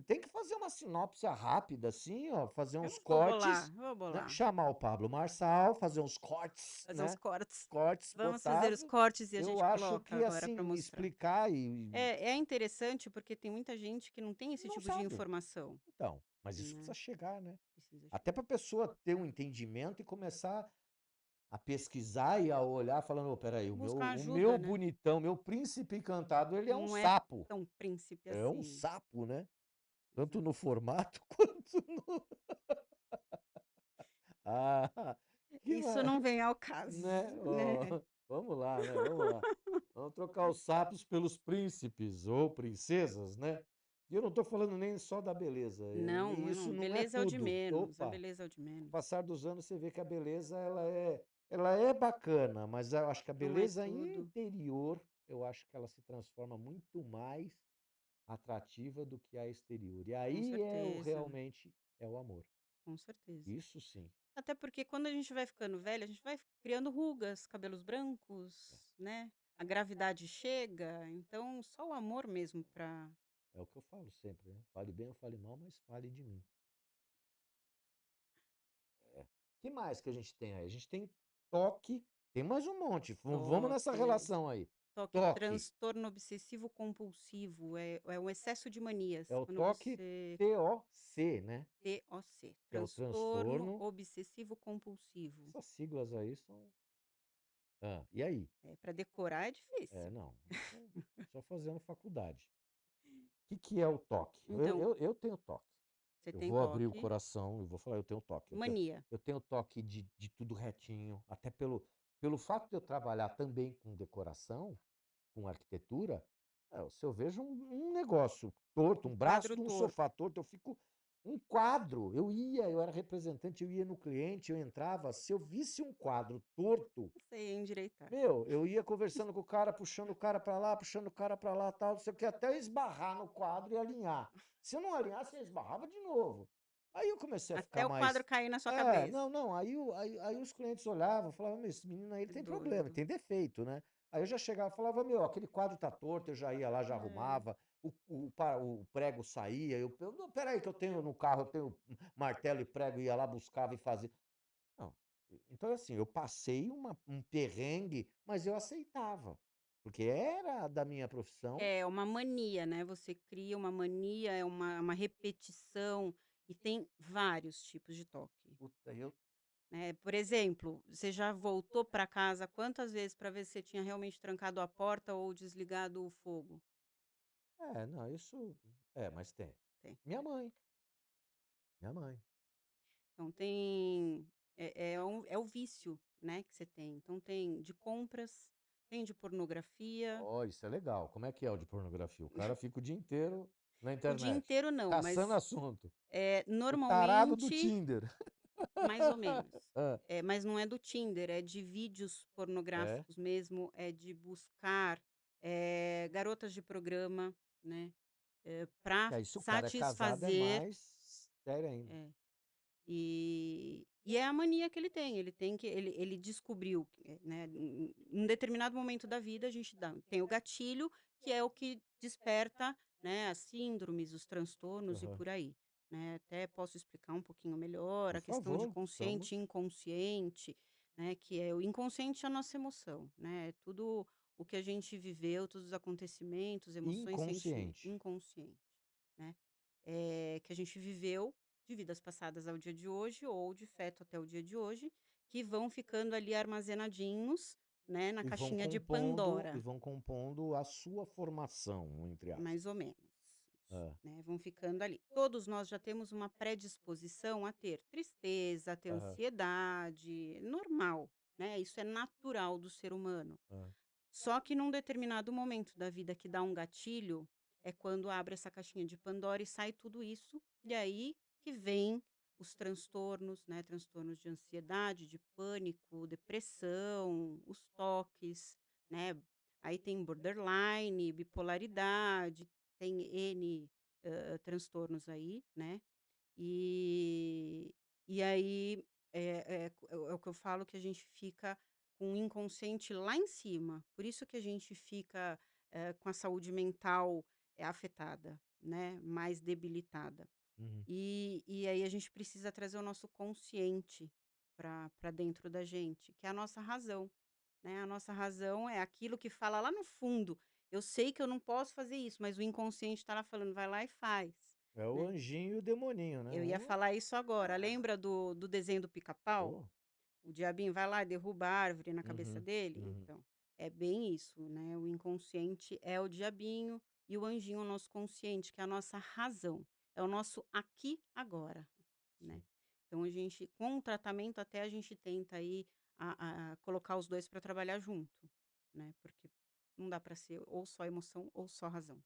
Tem que fazer uma sinopse rápida, assim, ó, fazer uns Eu vou bolar, cortes, vou né? bolar, Chamar o Pablo Marçal, fazer uns cortes, fazer uns né? cortes. Cortes, Vamos fazer os botar. cortes e a Eu gente acho coloca que, agora para assim, mostrar. explicar e É interessante, porque tem muita gente que não tem esse não tipo de sabe. informação, Então, mas isso precisa né, chegar, né? precisa Até chegar. para a pessoa ter um entendimento e começar a pesquisar e a olhar, falando: "Ô, peraí, o meu, Buscar o ajuda, meu né, bonitão, meu príncipe encantado, ele é um não é sapo. tão príncipe É um assim. sapo, né? Tanto Exato. no formato quanto no. Ah, que Isso mais? não vem ao caso, Né? né. Ó, vamos lá, né? Vamos lá. Vamos trocar os sapos pelos príncipes ou princesas, né? E eu não estou falando nem só da beleza. Não, Isso não, não é beleza é o de tudo. menos, a Opa, beleza é o de com o menos. passar dos anos você vê que a beleza ela é bacana, mas eu acho que a Não é beleza tudo. interior, eu acho que ela se transforma muito mais atrativa do que a exterior. E Com aí certeza, realmente é o amor. com certeza. Isso sim. Até porque quando a gente vai ficando velha, a gente vai criando rugas, cabelos brancos, né, a gravidade chega, então só o amor mesmo para. É o que eu falo sempre, né? Fale bem ou fale mal, mas fale de mim. Que mais que a gente tem aí? A gente tem toque, tem mais um monte. Vamos nessa Toque, relação aí. toque Toque. transtorno obsessivo compulsivo, é um excesso de É manias, o quando toque você TOC, né? TOC, Que é o transtorno transtorno. obsessivo compulsivo. Essas siglas aí são. Ah, e aí? Para decorar é É, difícil. não. Isso é só fazendo faculdade. O que é o toque? Eu, Então, eu, eu tenho toque. você Eu tem vou abrir o toque, coração e vou falar, eu tenho toque. Eu tenho, mania. eu tenho toque de tudo retinho, até pelo fato de eu trabalhar também com decoração, com arquitetura, se eu vejo um negócio torto, Um um braço quadro de um torto. sofá torto, eu fico um quadro. Eu era representante, eu ia no cliente, eu entrava, se eu visse um quadro torto, Você ia endireitar. meu, eu ia conversando com o cara, puxando o cara para lá, puxando o cara para lá, tal, não sei o que, até eu esbarrar no quadro e alinhar. Se eu não alinhasse, eu esbarrava de novo. Aí eu comecei a ficar Até o quadro mais. cair na sua É, cabeça. não, não. Aí os clientes olhavam, falavam, meu, esse menino aí ele É tem problema, doido. tem defeito, né? Aí eu já chegava e falava, meu, aquele quadro tá torto, eu já ia lá, já É. arrumava, o prego saía, não, peraí que eu tenho no carro, eu tenho martelo e prego, ia lá, buscava e fazia. Não. Então, assim, eu passei um perrengue, mas eu aceitava, porque era da minha profissão. É uma mania, né, você cria uma mania, é uma repetição, e tem vários tipos de toque, Puta, eu. né. Por exemplo, você já voltou para casa quantas vezes para ver se você tinha realmente trancado a porta ou desligado o fogo? Não, isso. Mas tem. Tem. Minha mãe, minha mãe. Então tem é o vício, né, que você tem. Então tem de compras, tem de pornografia, Ó, isso é legal. Como é que é o de pornografia? O cara fica o dia inteiro na o dia internet, inteiro não, caçando mas, assunto. O tarado do normalmente Tinder. mais ou menos. Hã. Mas não é do Tinder, é de vídeos É? pornográficos mesmo, é de buscar, garotas de programa, né, pra Aí se o cara é casado é satisfazer. mais sério ainda. É. E é a mania que ele tem que ele descobriu que, né, em um determinado momento da vida a gente tem o gatilho, que é o que desperta, né, as síndromes, os transtornos e Aham. por aí, né. Até posso explicar um pouquinho melhor Por a questão de favor, consciente e estamos inconsciente, né, que é o inconsciente é a nossa emoção, né, tudo o que a gente viveu, todos os acontecimentos, emoções, sentimentos inconsciente. inconsciente, né, que a gente viveu de vidas passadas ao dia de hoje ou de feto até o dia de hoje, que vão ficando ali armazenadinhos, né, na E caixinha de Pandora. vão compondo a sua formação, entre aspas. Mais ou menos, isso, Hã. né, vão ficando ali. Todos nós já temos uma predisposição a ter tristeza, a ter Aham. ansiedade, normal, né, isso é natural do ser humano. Hã. Só que num determinado momento da vida que dá um gatilho, é quando abre essa caixinha de Pandora e sai tudo isso, e aí que vem os transtornos, né, transtornos de ansiedade, de pânico, depressão, os toques, né, aí tem borderline, bipolaridade, tem N, transtornos aí, né. E e aí, é o que eu falo que a gente fica com o inconsciente lá em cima, por isso que a gente fica, com a saúde mental, afetada, né, mais debilitada. Uhum. E aí a gente precisa trazer o nosso consciente para dentro da gente, que é a nossa razão, né, a nossa razão é aquilo que fala lá no fundo: "Eu sei que eu não posso fazer isso", mas o inconsciente está lá falando: "Vai lá e faz", É o né. anjinho e o demoninho, né. Eu ia Um falar isso agora. Lembra do desenho do Pica-Pau? oh. O diabinho vai lá e derruba a árvore na cabeça Uhum, dele? uhum. Então, é bem isso, né, o inconsciente é o diabinho e o anjinho é o nosso consciente, que é a nossa razão, é o nosso aqui, agora, né. Sim. Então a gente com o tratamento até a gente tenta aí a colocar os 2 para trabalhar junto, né, porque não dá para ser ou só emoção ou só razão.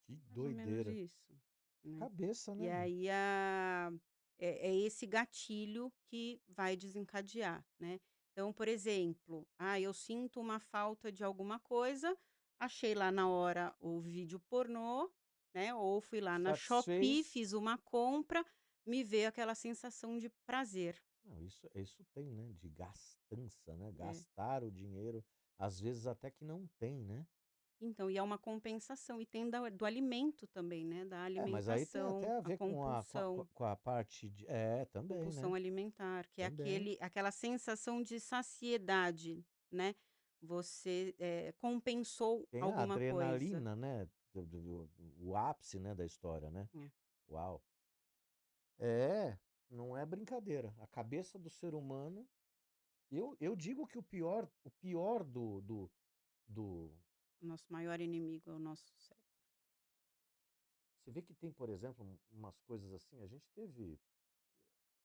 Que Mais ou menos doideira. isso, né. Cabeça, E né, meu. aí é esse gatilho que vai desencadear, né. Então, por exemplo, eu sinto uma falta de alguma coisa, achei lá na hora o vídeo pornô, né, ou fui lá na Shopee, Satisfez. fiz uma compra, me veio aquela sensação de prazer. Não, isso tem, né, de gastança, né, É. gastar o dinheiro, às vezes até que não tem, né. Então, e é uma compensação, e tem do alimento também, né, da É, mas aí tem alimentação, até a a ver com compulsão. a parte de também, Compulsão né, alimentar, que é também. aquela sensação de saciedade, né. Você, compensou Tem a alguma coisa. adrenalina, né, o ápice, né, da história, né. É. Uau. É, não é brincadeira. A cabeça do ser humano, eu digo que o pior do O nosso maior inimigo é o nosso cérebro. você vê que tem, por exemplo, umas coisas assim, a gente teve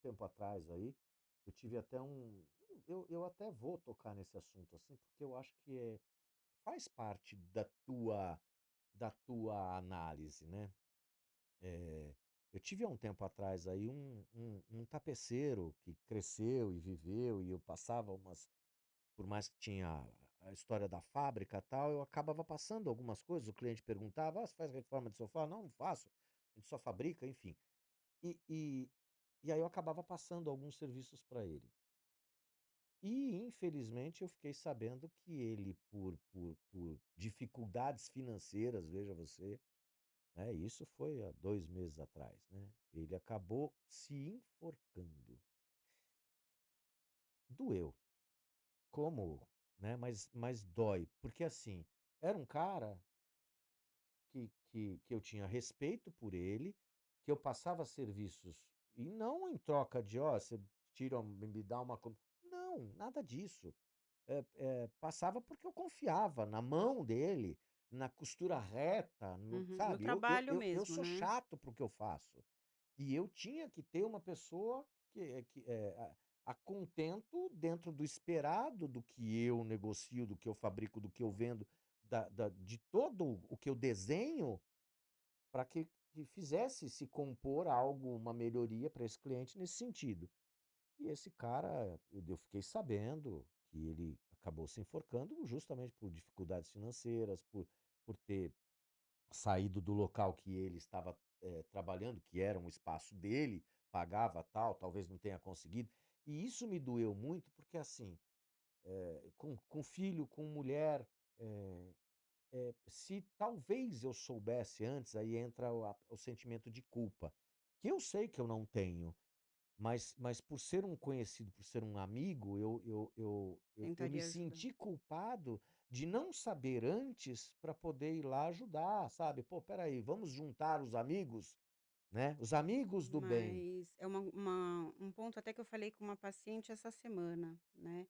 tempo atrás aí, eu tive até eu até vou tocar nesse assunto, assim, porque eu acho que faz parte da tua análise, né. Eu tive há um tempo atrás aí um tapeceiro que cresceu e viveu e eu passava por mais que tinha a história da fábrica, e tal, eu acabava passando algumas coisas, o cliente perguntava: "Ah, você faz reforma de sofá?" "Não, não faço, a gente só fabrica", enfim. E e e aí eu acabava passando alguns serviços para ele. E infelizmente eu fiquei sabendo que ele por dificuldades financeiras, veja você, né, isso foi há 2 meses atrás, né, ele acabou se enforcando. Doeu, como, né, mas dói, porque assim, era um cara que eu tinha respeito por ele, que eu passava serviços e não em troca de: "Ó, você tira me dá uma com", não, nada disso. Passava porque eu confiava na mão dele, na costura reta, Uhum. No sabe, trabalho eu mesmo, sou né. chato para o que eu faço. E eu tinha que ter uma pessoa a contento dentro do esperado, do que eu negocio, do que eu fabrico, do que eu vendo, de todo o que eu desenho, para que fizesse se compor algo, uma melhoria para esse cliente nesse sentido. E esse cara, eu fiquei sabendo que ele acabou se enforcando justamente por dificuldades financeiras, por ter saído do local que ele estava, trabalhando, que era um espaço dele, pagava tal, talvez não tenha conseguido. E isso me doeu muito, porque assim, com filho, com mulher, eh se talvez eu soubesse antes, aí entra o sentimento de culpa, que eu sei que eu não tenho, mas por ser um conhecido, por ser um amigo, eu me Tentaria ajudar. senti culpado de não saber antes para poder ir lá ajudar, sabe. "Pô, espera aí, vamos juntar os amigos, né, os amigos do bem". Mas é um ponto até que eu falei com uma paciente essa semana, né.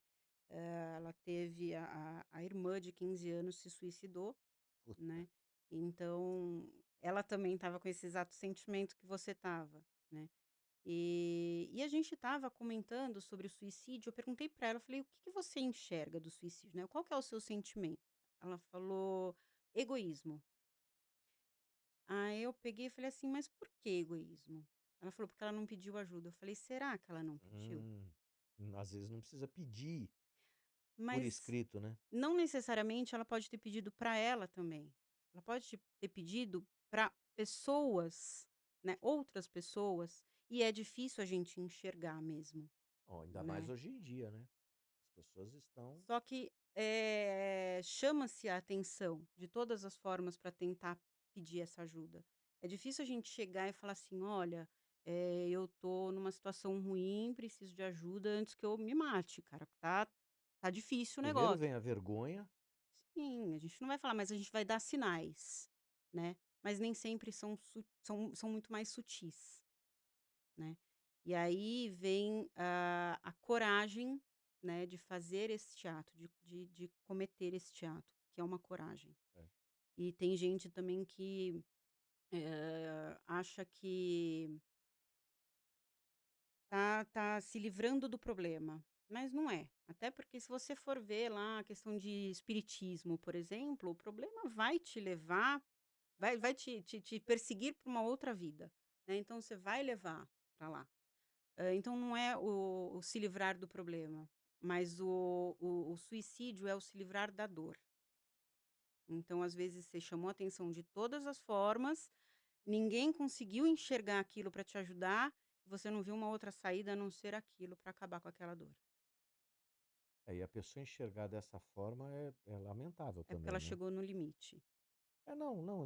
ela teve a irmã de 15 anos se suicidou, Puta. né, então ela também estava com esse exato sentimento que você estava, né. E a gente estava comentando sobre o suicídio, eu perguntei para ela, eu falei: "O que que você enxerga do suicídio, né, qual que é o seu sentimento?". Ela falou: "Egoísmo". Aí eu peguei e falei assim: "Mas por que egoísmo?". Ela falou: "Porque ela não pediu ajuda". Eu falei: "Será que ela não pediu?". Hum, às vezes não precisa pedir por Mas escrito, né. não necessariamente ela pode ter pedido para ela também. Ela pode ter pedido para pessoas, né, outras pessoas, e é difícil a gente enxergar mesmo, Ó, ainda mais né. hoje em dia, né. As pessoas estão Só que, chama-se a atenção de todas as formas para tentar pedir essa ajuda. É difícil a gente chegar e falar assim: "Olha, eu tô numa situação ruim, preciso de ajuda antes que eu me mate, cara, tá difícil o primeiro vem negócio". a vergonha. Sim, a gente não vai falar, mas a gente vai dar sinais, né, mas nem sempre são muito mais sutis, né. E aí vem a coragem, né, de fazer este ato, de cometer este ato, que é uma coragem. É. E tem gente também que, acha que tá se livrando do problema, mas não é. Até porque se você for ver lá a questão de espiritismo, por exemplo, o problema vai te levar. Vai te perseguir para uma outra vida, né, então você vai levar para lá. Então não é o se livrar do problema, mas o suicídio é o se livrar da dor. Então, às vezes, você chamou a atenção de todas as formas, ninguém conseguiu enxergar aquilo para te ajudar, você não viu uma outra saída a não ser aquilo para acabar com aquela dor. E a pessoa enxergar dessa forma é lamentável É porque também, ela né. chegou no limite. Não, não, eu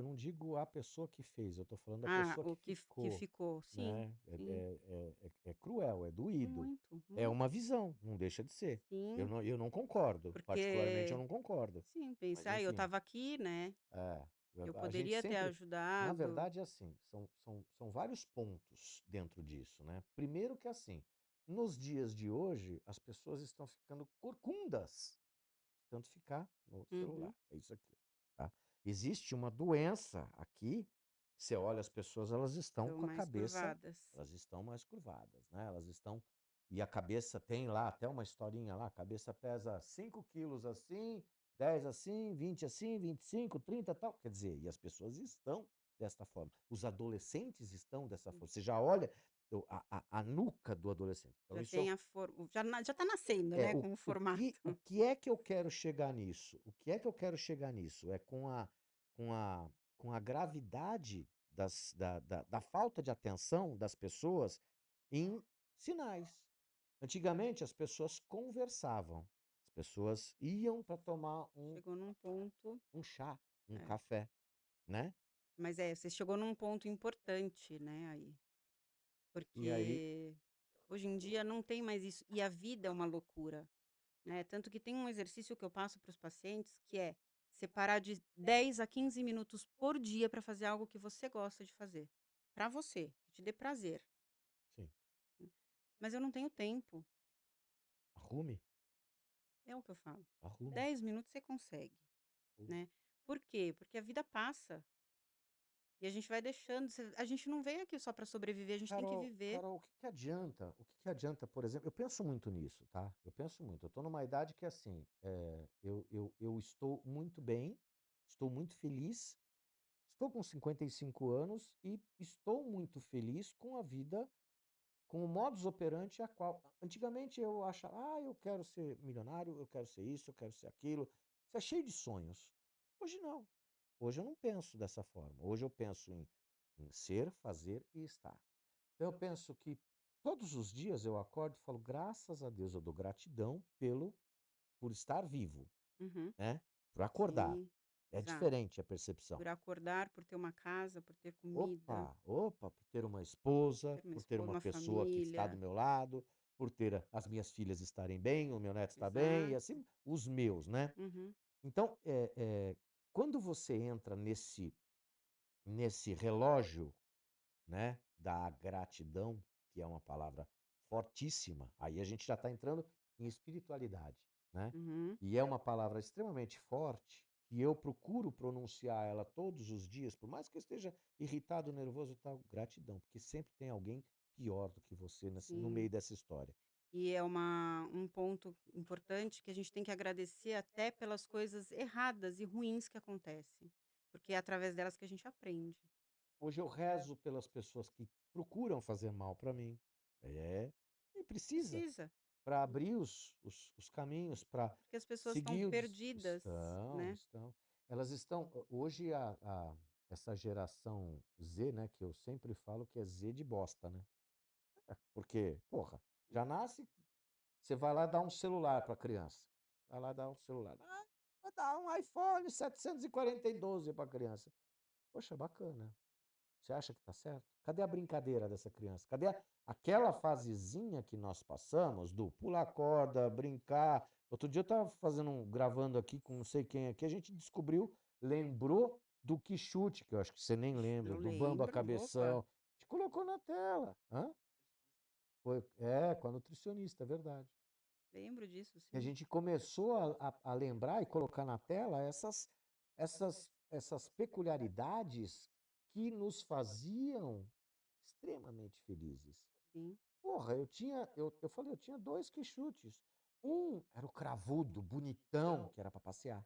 não digo a pessoa que fez, eu estou falando da Ah, pessoa o que que ficou, ficou. Sim, né. É sim. é é é cruel, é doído, Muito, é uma muito. visão, não deixa de ser. Eu Sim, não eu não concordo, particularmente eu porque não concordo, sim, mas pensar: "Eu enfim. estava aqui, né, É, eu a gente poderia ter sempre na ajudado". verdade, é assim, são vários pontos dentro disso, né. Primeiro que, assim, nos dias de hoje, as pessoas estão ficando corcundas, de tanto ficar no celular, Uhum. é isso aqui, tá. Existe uma doença aqui, você olha as pessoas, elas estão Estão com a mais cabeça, curvadas. elas estão mais curvadas, né, elas estão, e a cabeça tem lá até uma historinha lá, a cabeça pesa 5 quilos assim, 10 assim, 20 assim, 25, 30 tal, quer dizer, e as pessoas estão desta forma. Os adolescentes estão dessa Sim. forma. Você já olha a nuca do adolescente. Então Já isso é tem a for já tá nascendo, é, né, o com o o que formato. o que é que eu quero chegar nisso? O que é que eu quero chegar nisso? É com a gravidade da falta de atenção das pessoas em sinais. Antigamente as pessoas conversavam, as pessoas iam para tomar um Chegou num ponto um chá, um é. café, né. Mas você chegou num ponto importante, né, aí. E aí Porque hoje em dia não tem mais isso, e a vida é uma loucura, né, tanto que tem um exercício que eu passo para os pacientes, que é separar de 10 a 15 minutos por dia para fazer algo que você gosta de fazer, para você, que te dê prazer. sim, Mas eu não tenho tempo, arrume, é o que eu falo. arrume. 10 minutos você consegue, né. Por quê? Porque a vida passa, e a gente vai deixando, a gente não veio aqui só para sobreviver, a gente tem que viver. Carol, o que que adianta, por exemplo, eu penso muito nisso, tá, eu penso muito, eu estou numa idade que, assim, eu estou muito bem, estou muito feliz, estou com 55 anos e estou muito feliz com a vida, com o modus operandi a qual antigamente eu achava: "Ah, eu quero ser milionário, eu quero ser isso, eu quero ser aquilo", você é cheio de sonhos. Hoje não, hoje eu não penso dessa forma, hoje eu penso em ser, fazer e estar. Então eu penso que todos os dias eu acordo e falo: "Graças a Deus, eu dou gratidão por estar vivo", Uhum. né, por acordar. Sim, É exato. diferente a percepção. Por acordar, por ter uma casa, por ter comida, Opa, opa, por ter uma esposa, ter uma por ter esposa, uma uma pessoa que está do família. meu lado, por ter as minhas filhas estarem bem, o meu neto está bem e Exato. assim os meus, né. Uhum. Então, quando você entra nesse relógio, né, da gratidão, que é uma palavra fortíssima, aí a gente já está entrando em espiritualidade, né. Uhum. E é uma palavra extremamente forte, e eu procuro pronunciar ela todos os dias, por mais que eu esteja irritado, nervoso e tal, gratidão, porque sempre tem alguém pior do que você no Sim. meio dessa história. E é um ponto importante que a gente tem que agradecer até pelas coisas erradas e ruins que acontecem, porque é através delas que a gente aprende. Hoje eu rezo pelas pessoas que procuram fazer mal para mim. É, e precisa, Precisa, para abrir os caminhos, para porque as pessoas estão seguir o perdidas, estão, né. estão. Elas estão hoje essa geração Z, né, que eu sempre falo que é Z de bosta, né. Porque, porra, já nasce, você vai lá dar um celular para a criança. Vai lá dar um celular. "Ah, vou dar um iPhone 740 para a criança". Poxa, bacana. Você acha que está certo? Cadê a brincadeira dessa criança? Cadê aquela fasezinha que nós passamos do pular corda, brincar? Outro dia eu estava gravando aqui com não sei quem aqui, a gente descobriu, lembrou do Quixote, que eu acho que você nem lembra, Eu do Bamba lembro, opa, Cabeção. A gente colocou na tela. Hã? Com a nutricionista, é verdade. lembro disso E a sim. gente começou a lembrar e colocar na tela essas peculiaridades que nos faziam extremamente felizes. Sim. Porra, eu falei, eu tinha 2 quixutes. Um era o cravudo, bonitão, que era para passear.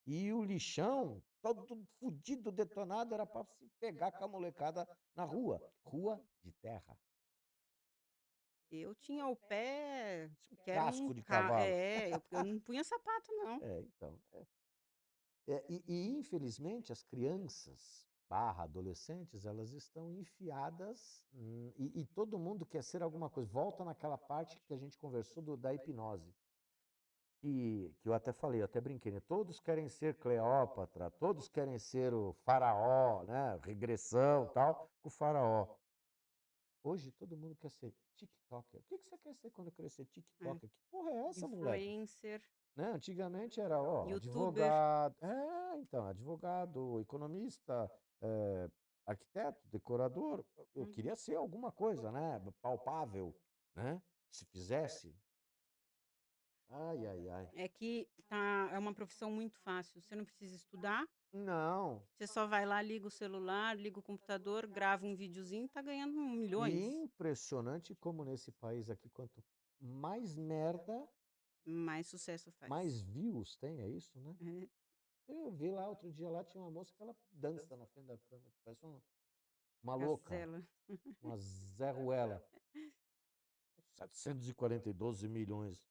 E o lixão, todo fudido, detonado, era para se pegar com a molecada na rua. Rua de terra. Eu tinha o pé Um que era um casco de ca cavalo. é, eu não punha sapato não. É, então. Infelizmente as crianças barra adolescentes, elas estão enfiadas, e todo mundo quer ser alguma coisa. Volta naquela parte que a gente conversou da hipnose, que eu até falei, eu até brinquei, né? Todos querem ser Cleópatra, todos querem ser o faraó, né? Regressão, tal, com o faraó. Hoje todo mundo quer ser TikToker. O que você quer ser quando crescer É, TikToker? Que porra é essa, moleque? influencer, Né, antigamente era, ó, youtuber, advogado, então, advogado, economista, arquiteto, decorador. Eu uhum. queria ser alguma coisa, né, palpável, né, se fizesse. Ai, ai, ai. É que é uma profissão muito fácil, você não precisa estudar, Não, você só vai lá, liga o celular, liga o computador, grava um videozinho, tá ganhando e milhões, impressionante como nesse país aqui, quanto mais merda, mais sucesso mais faz. views tem, é isso, né? É, Eu vi lá, outro dia lá, tinha uma moça que ela dança na frente da câmera, parece uma louca, gazela. uma Zé Ruela. 742 milhões.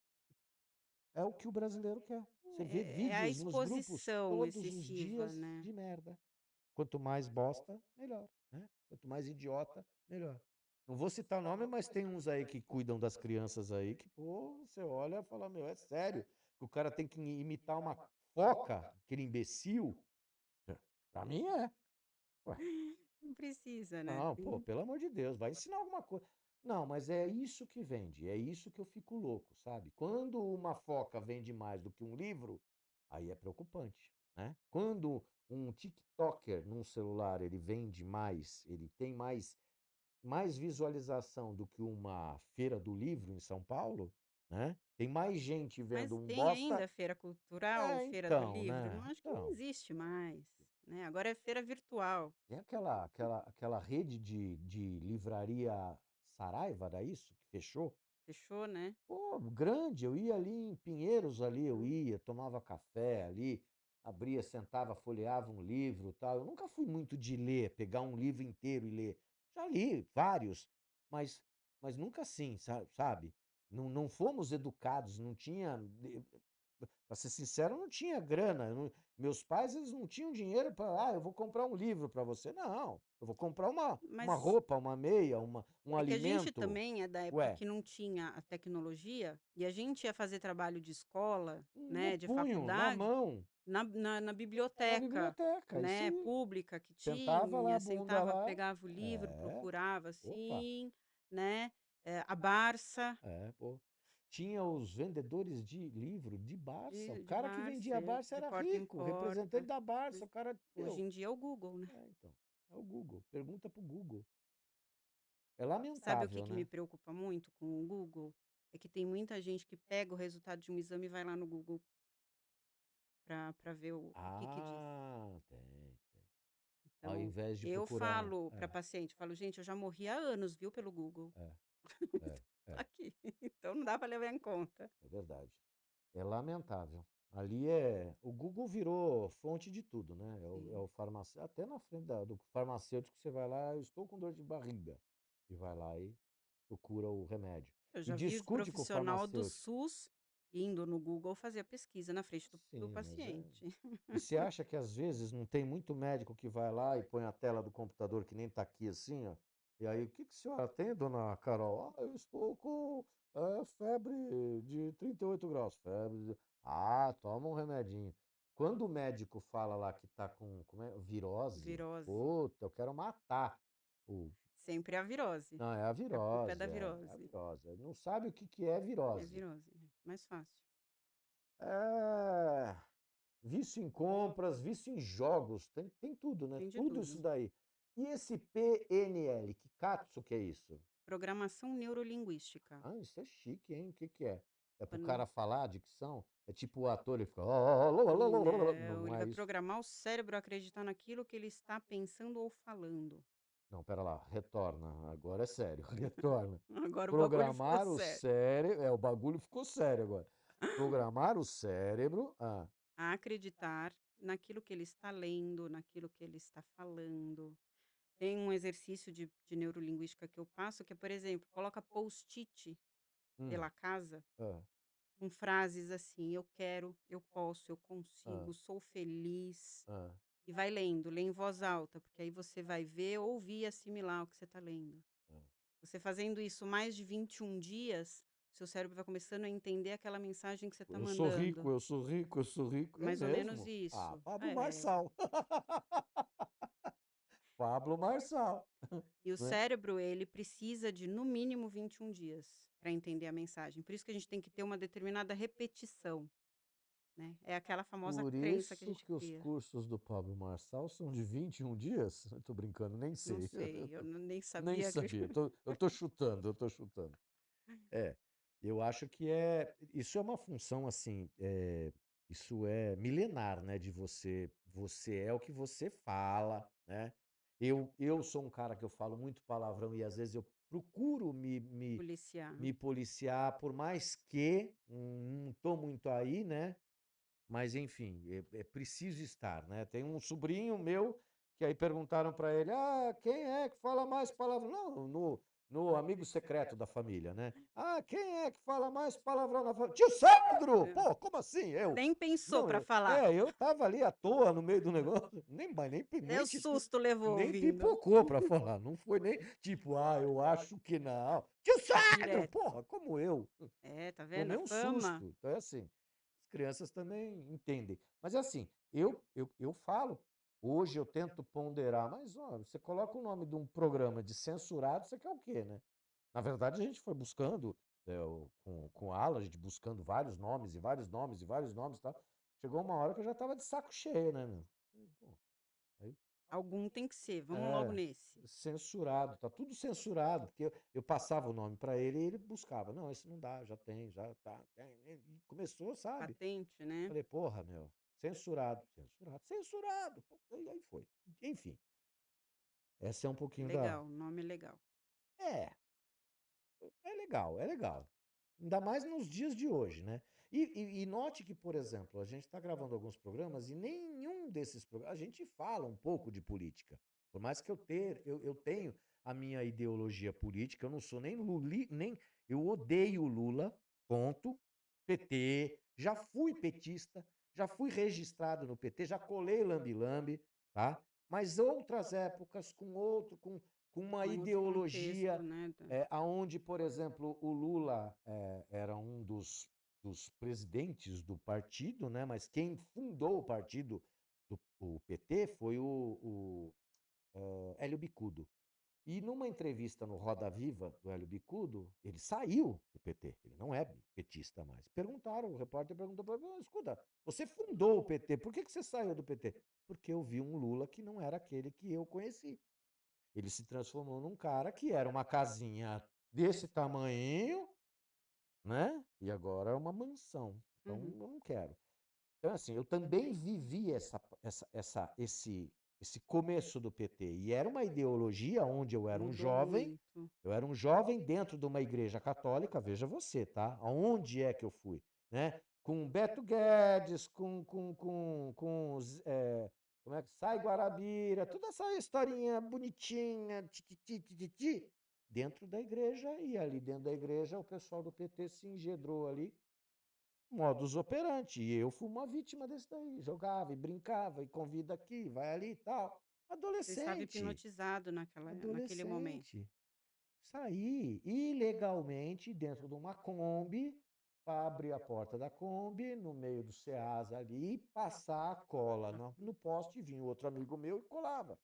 É o que o brasileiro quer. Você vê É a vídeos nos grupos exposição todos os excessiva, dias né. de merda. Quanto mais bosta, melhor, né. Quanto mais idiota, melhor. Não vou citar nome, mas tem uns aí que cuidam das crianças aí que, pô, você olha e fala: "Meu, é sério que o cara tem que imitar uma foca, aquele imbecil?" Pra mim é. Ué. Não precisa, né, Não, pô, tem pelo amor de Deus, vai ensinar alguma coisa. Não, mas é isso que vende, é isso que eu fico louco, sabe? Quando uma foca vende mais do que um livro, aí é preocupante, né? Quando um TikToker num celular, ele vende mais, ele tem mais visualização do que uma feira do livro em São Paulo, né? Tem mais gente vendo mas um tem bosta. ainda feira cultural, É, feira do então, livro? Não, né? acho que não Então, existe mais, né, agora é feira virtual. tem aquela rede de livraria Saraiva, era isso? Que fechou? Fechou, né. Pô, grande, eu ia ali em Pinheiros ali, eu Hum, ia, tomava café ali, abria, sentava, folheava um livro, tal. Eu nunca fui muito de ler, pegar um livro inteiro e ler. Já li vários, mas mas nunca assim, sabe? Não fomos educados, não tinha, para ser sincero, não tinha grana, meus pais, eles não tinham dinheiro para, eu vou comprar um livro para você. Não, eu vou comprar uma mas roupa, uma meia, um é que a gente alimento. também é da época Ué, que não tinha a tecnologia, e a gente ia fazer trabalho de escola, no né, de punho, na faculdade, mão, na na biblioteca, biblioteca, isso né, aí. pública que Sentava lá a tinha, bunda sentava, lá. pegava o livro, É, procurava opa, assim, né, a Barça, pô. Tinha os vendedores de livro de Barça. O de cara que Barça, vendia a Barça de era porta em rico, o representante porta. da Barça. Hoje O cara, hoje meu. em dia é o Google, né. Então, é o Google. Pergunta pro Google. É Sabe o que lamentável, que me né? preocupa muito com o Google? É que tem muita gente que pega o resultado de um exame e vai lá no Google para ver o que que diz. Ah, tem. Ao Então, invés de eu procurar falo para paciente, falo: "Gente, eu já morri há anos, viu, pelo Google". é, é, Tá é, aqui, então não dá para levar em conta. é verdade. É lamentável. Ali é o Google virou fonte de tudo, né, é Sim. o farmacêutico até na frente da do farmacêutico você vai lá: "Eu estou com dor de barriga", e vai lá e procura o remédio. Eu E já vi discute com o profissional do farmacêutico. SUS indo no Google fazer a pesquisa na frente do Sim, mas é. paciente. E você acha que às vezes não tem muito médico que vai lá e põe a tela do computador que nem tá aqui assim, ó. E aí, o que que a senhora tem, dona Carol? Ah, eu estou com febre de 38 graus. Ah, toma um remedinho. Quando o médico fala lá que tá com, como é? Virose, Virose. puta, eu quero matar. O... Sempre é a virose. Não, é a A culpa é virose, da é a virose. virose. Não sabe o que que é É virose. virose, mais fácil. É. Vício em compras, vício em jogos, tem tudo, né? Tem de Tudo isso tudo. daí. E esse PNL, que katsu que é isso? Programação neurolinguística. Ah, isso é chique, hein? O que que é? É pro Quando cara falar a dicção? É tipo o ator, ele fica... Não, não, não ele é vai isso. programar o cérebro a acreditar naquilo que ele está pensando ou falando. Não, pera lá, retorna. Agora é sério, retorna. Agora o bagulho ficou Programar o sério. cérebro... É, o bagulho ficou sério agora. Programar o cérebro... Ah, A acreditar naquilo que ele está lendo, naquilo que ele está falando. Tem um exercício de neurolinguística que eu passo, que é, por exemplo, coloca post-it hum, pela casa ah, com frases assim: "Eu quero, eu posso, eu ah, consigo, sou feliz", ah, e vai lendo, lê em voz alta, porque aí você vai ver, ouvir e assimilar o que você está lendo. ah. Você fazendo isso mais de 21 dias, seu cérebro vai começando a entender aquela mensagem que você está Eu sou rico, mandando. eu sou rico, eu sou rico. É Mais ou menos mesmo? Ah, isso. Pablo É. Marçal. Pablo Marçal, E o né? cérebro, ele precisa de no mínimo 21 dias para entender a mensagem. Por isso que a gente tem que ter uma determinada repetição, né. É aquela famosa Por crença que a isso gente que os cria. cursos do Pablo Marçal são de 21 dias? Eu tô brincando, nem Não sei. sei, eu nem Nem sabia que sabia. Eu tô chutando, eu tô chutando. É, eu acho que isso é uma função assim, isso é milenar, né, de você é o que você fala, né. Eu sou um cara que eu falo muito palavrão e às vezes eu procuro policiar. me policiar, por mais que não tô muito aí, né, mas enfim, é preciso estar, né. Tem um sobrinho meu que aí perguntaram para ele: "Ah, quem é que fala mais palavrão?" Não, no amigo secreto da família, né. "Ah, quem é que fala mais palavrão na família?" "Tio Sandro!" É. "Pô, como assim?" Eu Nem pensou não, para falar. eu estava ali à toa no meio do negócio, Nem o susto levou nem ouvindo. pipocou para falar, não foi nem tipo: "Ah, eu acho que não." "Tio Sandro!" Direto. Porra, como eu. É, tá vendo Tomei a um fama? susto. Então é assim, as crianças também entendem. Mas é assim, eu falo, hoje eu tento ponderar, mas ó, você coloca o nome de um programa de censurado, você quer o quê, né? Na verdade, a gente foi buscando, com a Ala, a gente buscando vários nomes e vários nomes e vários nomes e tal. Chegou uma hora que eu já estava de saco cheio, né, meu? Pô, aí Algum tem que ser, vamos logo é, nesse. censurado, tá tudo censurado, porque eu passava o nome para ele e ele buscava. Não, esse não dá, já tem, já tá. E começou, sabe? Patente, né. Falei, porra, meu, censurado, censurado, censurado. Pô, e aí foi. Enfim, essa é um pouquinho da. Legal, nome legal. É, é legal, é legal. Ainda mais nos dias de hoje, né? E note que, por exemplo, a gente está gravando alguns programas e nenhum desses programas. A gente fala um pouco de política. Por mais que eu tenho a minha ideologia política, eu não sou nem Luli, nem. Eu odeio o Lula, ponto. PT, já fui petista, já fui registrado no PT, já colei lambi-lambi, tá? Mas outras épocas, com uma Um outro contexto, ideologia né, da aonde, por exemplo, o Lula era um dos presidentes do partido, né? Mas quem fundou o partido, o PT, foi o Hélio Bicudo. E numa entrevista no Roda Viva do Hélio Bicudo, ele saiu do PT, ele não é petista mais. Perguntaram, o repórter perguntou para ele, escuta, você fundou o PT, por que você saiu do PT? Porque eu vi um Lula que não era aquele que eu conheci. Ele se transformou num cara que era uma casinha desse tamanho, né? E agora é uma mansão. Então Uhum. eu não quero. Então, assim, eu também vivi esse começo do PT. E era uma ideologia onde Mudou muito. eu era um jovem dentro de uma igreja católica, veja você, tá? Aonde é que eu fui, né? Com Beto Guedes, como é que sai Guarabira, toda essa historinha bonitinha, dentro da igreja, e ali dentro da igreja o pessoal do PT se engedrou ali, modus operandi. E eu fui uma vítima desse daí. Jogava e brincava, e convida aqui, vai ali e tal. Você estava Adolescente. hipnotizado naquele momento. Adolescente. Saí ilegalmente dentro de uma Kombi para abrir a porta da Kombi, no meio do Ceasa ali, e passar a cola no poste, vinha outro amigo meu e colava.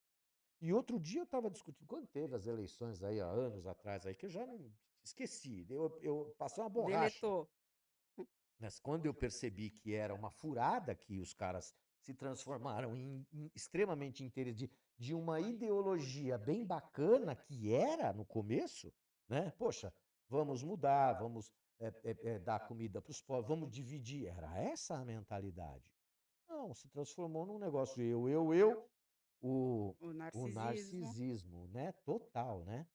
E outro dia eu estava discutindo, quando teve as eleições aí, há anos atrás, aí, que eu já não esqueci, eu passei uma borracha. Deletou. Mas quando eu percebi que era uma furada, que os caras se transformaram extremamente de uma ideologia bem bacana que era no começo, né? Poxa, vamos mudar, vamos dar comida para os pobres, vamos dividir. Era essa a mentalidade. Não, se transformou num negócio o, O o narcisismo. narcisismo, né? Total, né?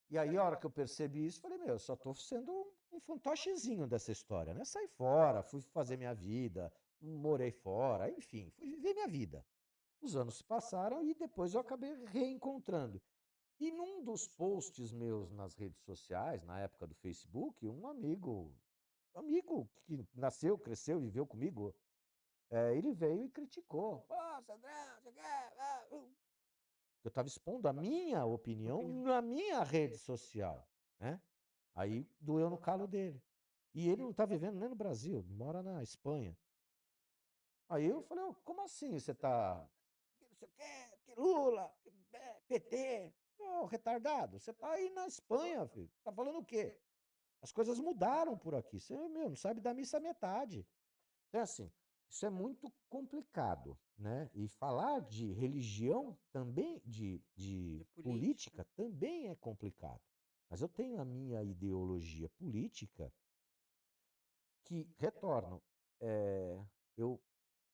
E aí, a hora que eu percebi isso, falei, meu, eu só tô sendo um fantochezinho dessa história, né? Saí fora, fui fazer minha vida, morei fora, enfim, fui viver minha vida. Os anos se passaram e depois eu acabei reencontrando. E num dos posts meus nas redes sociais, na época do Facebook, um amigo que nasceu, cresceu, viveu comigo, ele veio e criticou. Pô, Sandrão, você quer? Eu estava expondo a minha opinião Opinião. na minha rede social, né? Aí doeu no calo dele. E ele não está vivendo nem no Brasil, mora na Espanha. Aí eu falei, "Ô, como assim você está... Não sei o quê, que Lula, que PT. Ô, retardado, você está aí na Espanha, filho. Tá falando o quê? As coisas mudaram por aqui. Você, meu, não sabe da missa à metade. Então, assim, isso é muito complicado, né? E falar de religião também, de De política. política, também é complicado. Mas eu tenho a minha ideologia política que, retorno, eu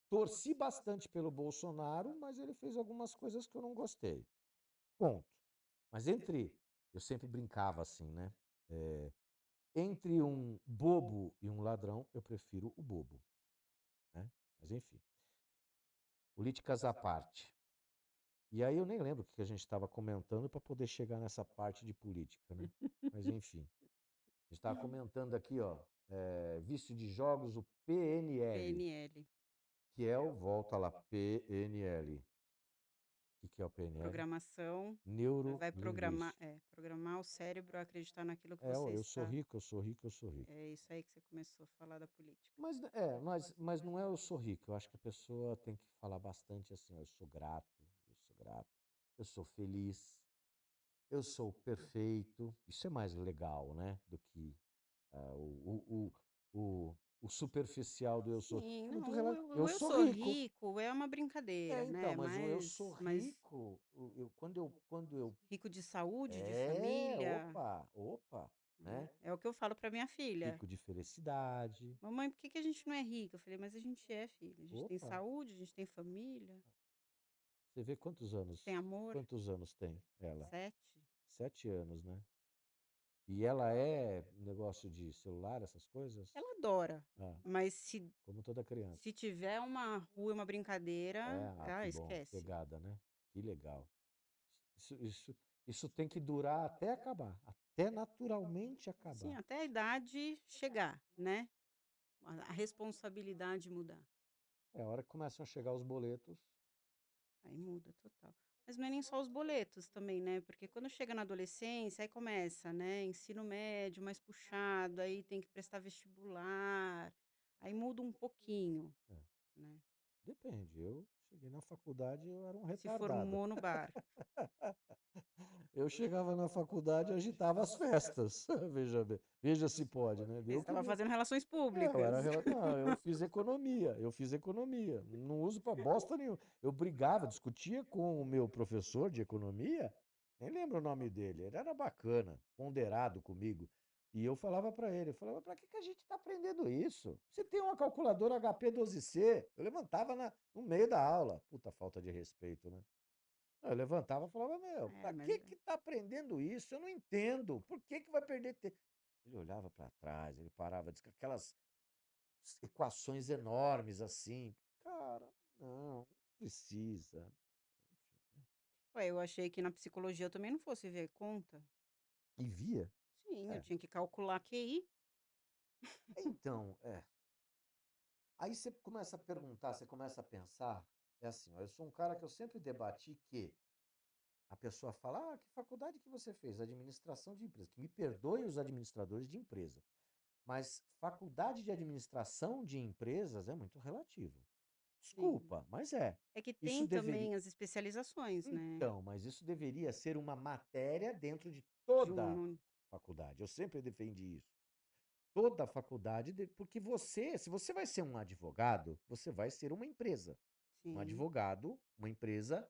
torci bastante pelo Bolsonaro, mas ele fez algumas coisas que eu não gostei. Ponto. Mas eu sempre brincava assim, né? É, entre um bobo e um ladrão, eu prefiro o bobo, né? Mas enfim, políticas à parte. E aí eu nem lembro o que a gente estava comentando para poder chegar nessa parte de política, né? Mas enfim, a gente estava comentando aqui, ó, vício de jogos, o PNL, PNL. que é o, volta lá, PNL. O que é o PNL? Programação. Vai programar, Neurolinguística. programar o cérebro a acreditar naquilo que É, ó, você eu sou está. rico, eu sou rico, eu sou rico. É isso aí que você começou a falar da política. Mas não é eu sou rico. Eu acho que a pessoa tem que falar bastante assim, ó, eu sou grato, eu sou feliz, eu sou perfeito. Isso é mais legal, né? Do que ah, o superficial do eu sou. Sim, É muito não, relativo. Eu o eu sou sou rico. rico é uma É, brincadeira, então, né? mas o eu sou Mas rico, quando eu. rico de saúde, de família, Opa, né? né? É o que eu falo para minha filha. Rico de felicidade. Mamãe, por que que a gente não é rico? Eu falei, mas a gente é, filha. A gente tem Opa, saúde, a gente tem família, você vê a gente tem amor. quantos anos tem ela? 7. 7 anos, né? E ela é negócio de celular, essas coisas? Ela adora, Ah, mas como toda criança. se tiver uma rua, uma brincadeira, Que bom, esquece. pegada, né? Que legal. Isso, isso, isso tem que durar até acabar, até naturalmente Sim, acabar. até a idade chegar, né? A responsabilidade mudar. É a hora que começam a chegar os boletos. Aí muda total. Mas não é nem só os boletos também, né? Porque quando chega na adolescência, aí começa, né? Ensino médio mais puxado, aí tem que prestar vestibular, aí muda um pouquinho, É, né? depende. Eu cheguei na faculdade, eu era um Se retardado. formou no bar. Eu chegava na faculdade e agitava as festas. Veja bem, veja se pode, né? Você Eu que estava não. fazendo relações Eu era. públicas. Não, eu fiz economia. Eu fiz economia. Não uso para bosta nenhuma. Eu brigava, discutia com o meu professor de economia. Nem lembro o nome dele. Ele era bacana, ponderado comigo. E eu falava para ele, eu falava, para que a gente está aprendendo isso? Você tem uma calculadora HP12C. Eu levantava no meio da aula. Puta falta de respeito, né? Eu levantava e falava, meu, É, para mas que tá aprendendo isso? Eu não entendo. Por que vai perder tempo? Ele olhava para trás, ele parava, disse, com aquelas equações enormes assim. Cara, não precisa. ué, eu achei que na psicologia eu também não fosse ver conta. E via? Sim, eu É. tinha que calcular QI. Então, é. Aí você começa a perguntar, você começa a pensar. É assim, ó, eu sou um cara que eu sempre debati que a pessoa fala, que faculdade que você fez? Administração de empresa. Que me perdoem os administradores de empresa. Mas faculdade de administração de empresas é muito relativo. Sim. Desculpa, mas é. É que Isso tem deveria. também as especializações, né, Então, mas isso deveria ser uma matéria dentro de de toda um faculdade. Eu sempre defendi isso. Toda faculdade, porque se você vai ser um advogado, você vai ser uma empresa. Um sim, advogado, uma empresa,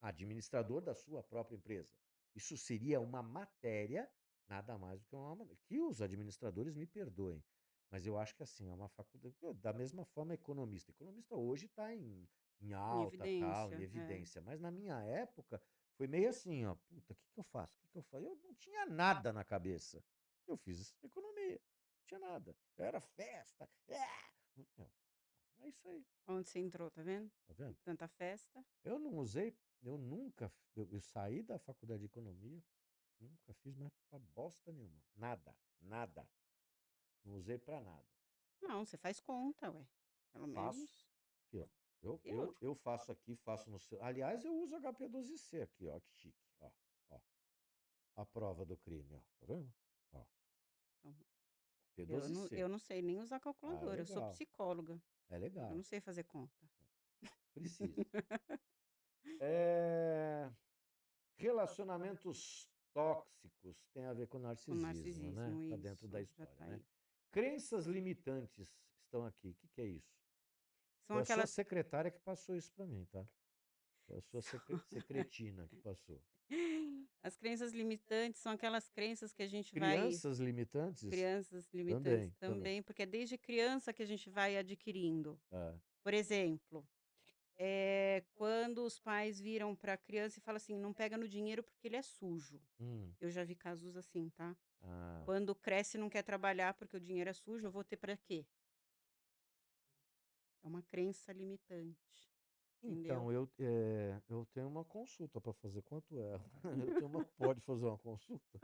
administrador da sua própria empresa. Isso seria uma matéria, nada mais do que que os administradores me perdoem. Mas eu acho que assim, é uma faculdade. Da mesma forma, economista. Economista hoje está em em alta, tal, em evidência, é. evidência. Mas na minha época, foi meio assim, ó. Puta, o que, que eu faço? O que, que eu faço? Eu não tinha nada na cabeça. Eu fiz economia. Não tinha nada. Eu era festa. É isso aí. Onde você entrou, tá vendo? Tá vendo? Tanta festa. Eu não usei, eu nunca, eu saí da faculdade de economia, nunca fiz mais pra bosta nenhuma. Nada, nada. Não usei pra nada. Não, você faz conta, ué, pelo Faço. menos. Aqui, ó. Eu, Eu eu, eu faço aqui, faço no seu. Aliás, eu uso HP12C aqui, ó. Que chique. Ó, ó. A prova do crime, ó. Tá vendo? Ó. eu HP12C. não sei nem usar Ah, é calculadora, eu sou legal. psicóloga, É eu não legal. sei fazer conta. Precisa. É... Relacionamentos tóxicos tem a ver com Com narcisismo, né? narcisismo, Tá dentro da isso, já história, tá né? aí. Crenças limitantes estão aqui. O que, que é isso? São Foi a sua aquelas secretária que passou isso para mim, tá? Foi a sua secretina que passou. as crenças limitantes são aquelas crenças que a gente vai Crianças limitantes? crianças limitantes Também, também. também, porque é desde criança que a gente vai adquirindo. É. Por exemplo, quando os pais viram para a criança e falam assim: "Não pega no dinheiro porque ele é sujo". Hum. Eu já vi casos assim, tá. Ah. Quando cresce e não quer trabalhar porque o dinheiro é sujo, eu vou ter para quê? É uma crença limitante, entendeu? Então, eu tenho uma consulta para fazer. Quanto é? Eu tenho uma. Pode fazer uma consulta?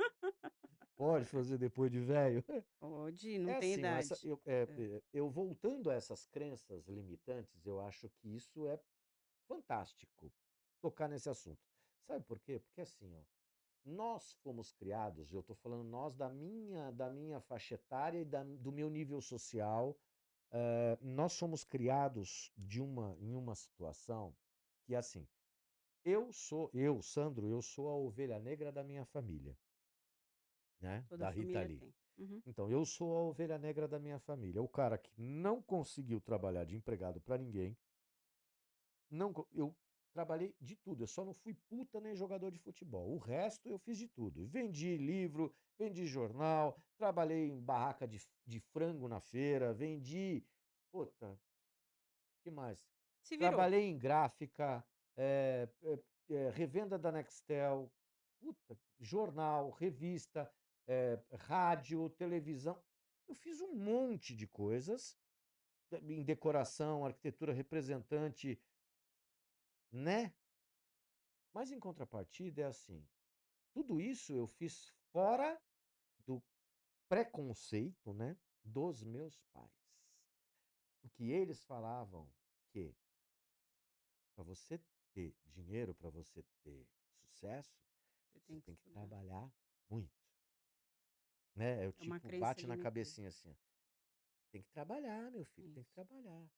Pode fazer depois de velho? Pode, não É tem assim, ó, idade. É. eu voltando a essas crenças limitantes, eu acho que isso é fantástico, tocar nesse assunto. Sabe por quê? Porque assim, ó, nós fomos criados, eu estou falando nós da minha faixa etária e do meu nível social, nós somos criados em uma situação que assim, Sandro, eu sou a ovelha negra da minha família, né? Toda Da Rita família Lee. tem. Uhum. Então, eu sou a ovelha negra da minha família. O cara que não conseguiu trabalhar de empregado para ninguém. Não, eu trabalhei de tudo. Eu só não fui puta nem jogador de futebol. O resto eu fiz de tudo. Vendi livro, vendi jornal, trabalhei em barraca de frango na feira, vendi. Puta, que mais? Se virou. Trabalhei em gráfica, revenda da Nextel, puta, jornal, revista, rádio, televisão. Eu fiz um monte de coisas em decoração, arquitetura, representante, né? Mas em contrapartida é assim, tudo isso eu fiz fora do preconceito, né, dos meus pais. Porque eles falavam que para você ter dinheiro, para você ter sucesso, Você você tem que tem que estudar. trabalhar muito, né? Eu É uma tipo crença bate na limitante. cabecinha assim, ó, tem que trabalhar, meu filho, tem que Isso. trabalhar.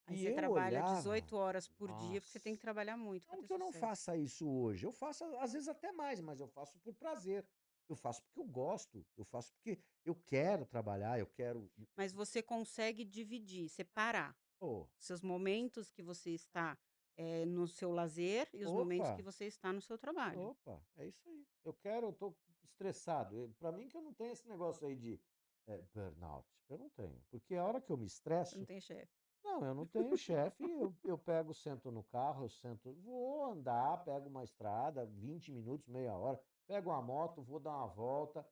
Aí E você eu trabalha olhava, 18 horas por dia, porque você tem que nossa, trabalhar muito para não ter que eu não sucesso. faça isso hoje, eu faço às vezes até mais, mas eu faço por prazer. Eu faço porque eu gosto, eu faço porque eu quero trabalhar, eu quero. Mas você consegue dividir, separar Pô, seus momentos que você está no seu lazer e os momentos que Opa, você está no seu trabalho. opa, é isso aí. Eu tô estressado. Para mim que eu não tenho esse negócio aí de burnout. Eu não tenho. Porque a hora que eu me Você não estresso, tem chefe. não, eu não tenho chefe, eu pego, sento no carro, eu sento, vou andar, pego uma estrada, 20 minutos, meia hora, pego uma moto, vou dar uma volta,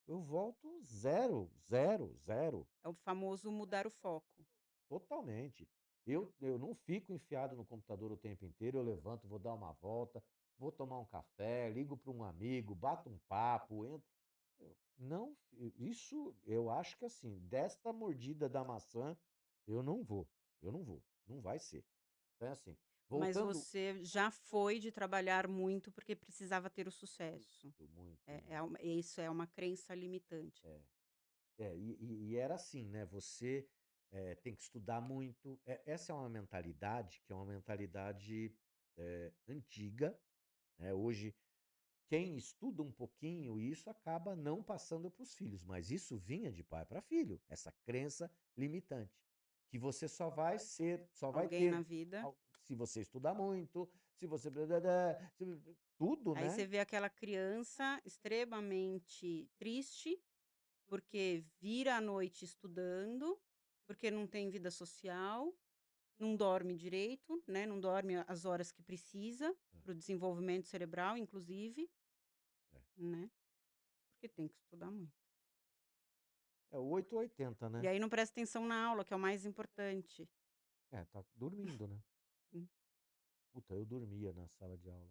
eu volto zero, zero, zero, É o famoso mudar o foco. totalmente. Eu não fico enfiado no computador o tempo inteiro, eu levanto, vou dar uma volta, vou tomar um café, ligo para um amigo, bato um papo, entro. Não, isso eu acho que assim, desta mordida da maçã, eu não vou, eu não vou, não vai ser. Então é assim, Mas voltando você já foi de trabalhar muito porque precisava ter o sucesso. muito, muito, É muito. uma isso é uma crença limitante. É, e era assim, né? Você tem que estudar muito. Essa é uma mentalidade que é uma mentalidade antiga, né? Hoje, quem estuda um pouquinho isso acaba não passando para os filhos, mas isso vinha de pai para filho, essa crença limitante, que você só vai Alguém na ter vida, se você estudar muito, se você tudo, aí você né? vê aquela criança extremamente triste, porque vira à noite estudando, porque não tem vida social, não dorme direito, né, não dorme as horas que precisa, para o desenvolvimento cerebral inclusive, É, né, porque tem que estudar muito. é o 8 ou 80, E né? aí não presta atenção na aula, que é o mais importante. Tá dormindo, né? Hum. Puta, eu dormia na sala de aula.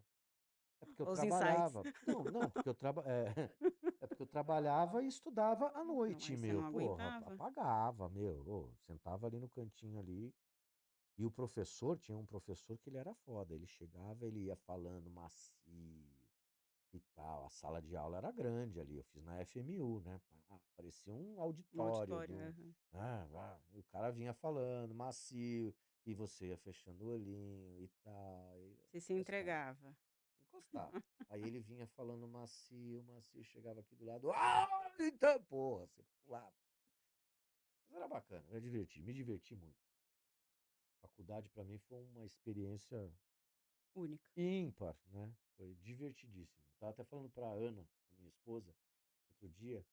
É porque eu Os insights. trabalhava. Não, não, porque é porque eu trabalhava e estudava à Não, noite, aí você meu. não Porra, aguentava. apagava, meu. Ô, sentava ali no cantinho ali. E o professor, tinha um professor que ele era foda. Ele chegava, ele ia falando macio e tal. A sala de aula era grande ali. Eu fiz na FMU, né? Pá, parecia um Um auditório auditório, do. aham. E o cara vinha falando macio. E você ia fechando o olhinho e tal. E Você se encostava. entregava. Encostava. Aí ele vinha falando macio, macio, chegava aqui do lado. Ah, então, porra, você pulava. Mas era bacana, eu me diverti muito. Faculdade para mim foi uma experiência Única. ímpar, né? Foi divertidíssimo. Tava até falando para Ana, a minha esposa, outro dia,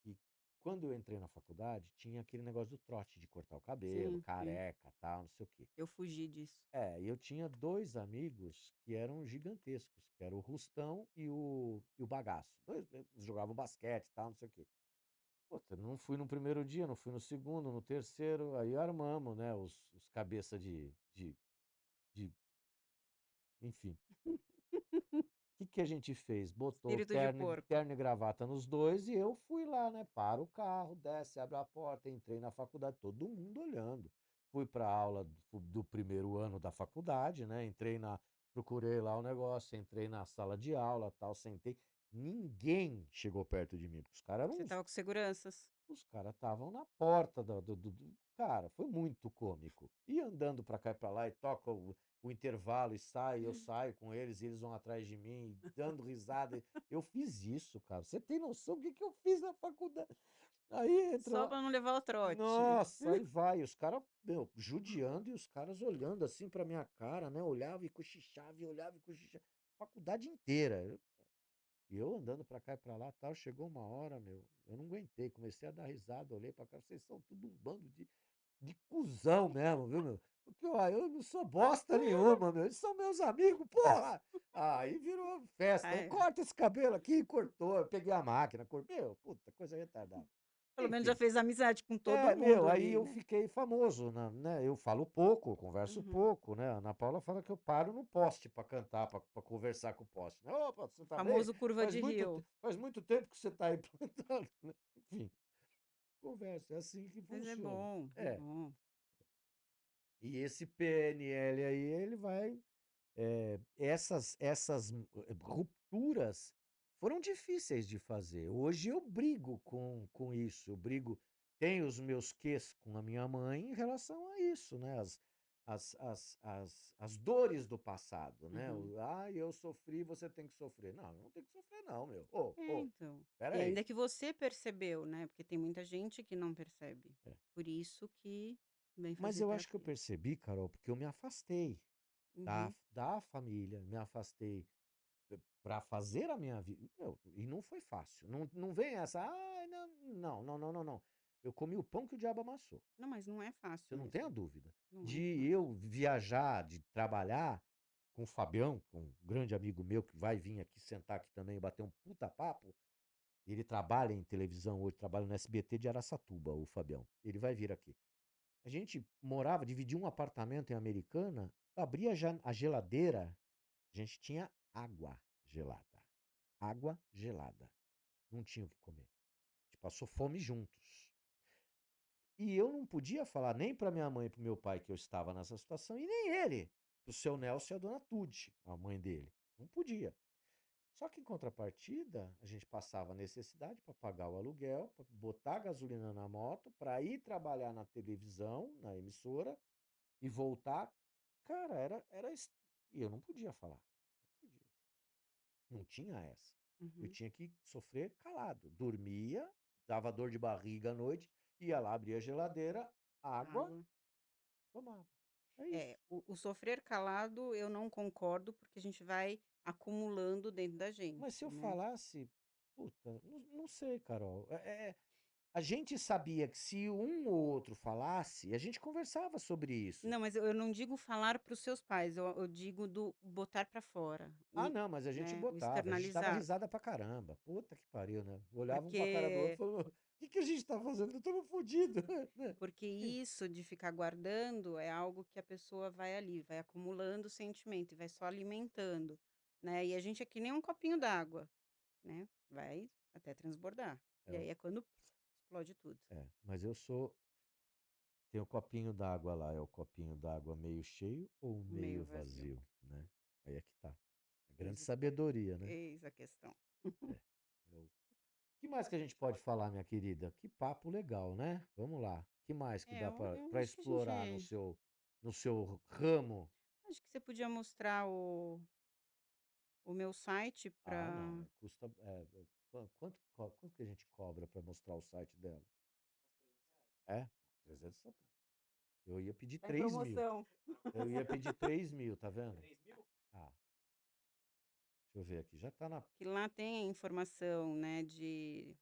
que quando eu entrei na faculdade, tinha aquele negócio do trote, de cortar o cabelo, Sim, sim. careca, tal, não sei o quê. Eu fugi disso. E eu tinha dois amigos que eram gigantescos, que era o Rustão e o Bagaço. Eles jogavam basquete, e tal, não sei o quê. Puta, não fui no primeiro dia, não fui no segundo, no terceiro, aí armamos, né, os cabeça de enfim. Que a gente fez? Botou Espírito de porco. terno e gravata nos dois e eu fui lá, né? Para o carro, desce, abre a porta, entrei na faculdade, todo mundo olhando. Fui para a aula do primeiro ano da faculdade, né? Procurei lá o negócio, entrei na sala de aula, tal, sentei. Ninguém chegou perto de mim, porque Você estava com seguranças. os caras estavam na porta Cara, foi muito cômico. E andando pra cá e pra lá, e toca o intervalo e sai, eu saio com eles, e eles vão atrás de mim, dando risada. Eu fiz isso, cara. Você tem noção do que eu fiz na faculdade? Aí entra Só lá. para não levar o trote. Nossa, aí vai. Os caras, meu, judiando e os caras olhando assim pra minha cara, né? Olhava e cochichava, e olhava e cochichava. Faculdade inteira. E eu andando pra cá e pra lá, tal, chegou uma hora, meu, eu não aguentei, comecei a dar risada, olhei pra cá, vocês são tudo um bando de cuzão mesmo, viu, meu? Porque, ó, eu não sou bosta nenhuma, meu, eles são meus amigos, porra! Aí virou Ah, festa, é. corta esse cabelo aqui, cortou, eu peguei a máquina, cortei, meu, puta, coisa retardada. Pelo menos já Enfim, fez amizade com todo meu, mundo aí ali, eu né. fiquei famoso, né? Eu falo pouco, converso Uhum. pouco, né? A Ana Paula fala que eu paro no poste para cantar, para conversar com o poste, né? Opa, você tá bem? Famoso curva de rio. Faz muito tempo que você tá aí plantando, né? Enfim, conversa, é assim que Mas é funciona. bom, é É, bom. e esse PNL aí, ele vai essas rupturas foram difíceis de fazer. Hoje eu brigo com isso, eu brigo, tenho os meus quês com a minha mãe em relação a isso, né? As dores do passado, né? Uhum. Eu sofri, você tem que sofrer. Não, eu não tenho que sofrer, não, meu. Ô, É, ô, então. E peraí. ainda que você percebeu, né, porque tem muita gente que não percebe. É, Por isso que Vem Mas fazer eu acho que eu terapia. percebi, Carol, porque eu me afastei Uhum. da família, me afastei para fazer a minha vida. E não foi fácil. Não vem essa, ah, não, não, não, não, não, não. Eu comi o pão que o diabo amassou. Não, mas não é fácil Você não tem a mesmo. dúvida. Não é De fácil. eu viajar, de trabalhar com o Fabião, com um grande amigo meu que vai vir aqui sentar aqui também e bater um puta papo. Ele trabalha em televisão hoje, trabalha no SBT de Araçatuba, o Fabião. Ele vai vir aqui. A gente morava, dividia um apartamento em Americana, abria a geladeira, a gente tinha água gelada. Água gelada. Não tinha o que comer. A gente passou fome juntos. E eu não podia falar nem para minha mãe e para meu pai que eu estava nessa situação, e nem ele, pro seu Nelson e a dona Tude, a mãe dele. Não podia. Só que em contrapartida, a gente passava necessidade para pagar o aluguel, para botar gasolina na moto, para ir trabalhar na televisão, na emissora, e voltar. Cara, e eu não podia falar. Não podia. Não tinha essa. Eu Uhum. tinha que sofrer calado. Dormia, dava dor de barriga à noite, ia lá, abria a geladeira, água, Água. tomava. É É, isso. o sofrer calado eu não concordo, porque a gente vai acumulando dentro da Mas se gente, eu né. falasse, puta, não sei, Carol. A gente sabia que se um ou outro falasse, a gente conversava sobre isso. Não, mas eu não digo falar para os seus pais, eu digo do botar para fora, Ah, não, mas a gente né, o botava, a gente dava externalizar. risada pra caramba. Puta que pariu, né? Olhava um pra cara do outro e Porque falava, o que que a gente tá fazendo? Nós estamos fodidos, né? porque isso de ficar guardando é algo que a pessoa vai ali, vai acumulando sentimento e vai só alimentando, né. E a gente é que nem um copinho d'água, né, vai até transbordar. É, E aí é quando explode tudo, mas eu sou. Tem o copinho d'água lá, é o copinho d'água meio cheio ou meio meio vazio. vazio, né? Aí é que tá. A grande Eis o sabedoria, né? eis a questão. É. O que mais que a gente pode falar, minha querida? Que papo legal, né? Vamos lá. Que mais que É, dá eu para acho que a gente explorar no seu ramo? acho que você podia mostrar o meu site Ah, não, para custa. Quanto que a gente cobra para mostrar o site dela? É? 300. Eu ia pedir é 3.000. promoção. Eu ia pedir 3.000, tá vendo? Ah, deixa eu ver aqui. Já tá na. Que lá tem a informação, né, de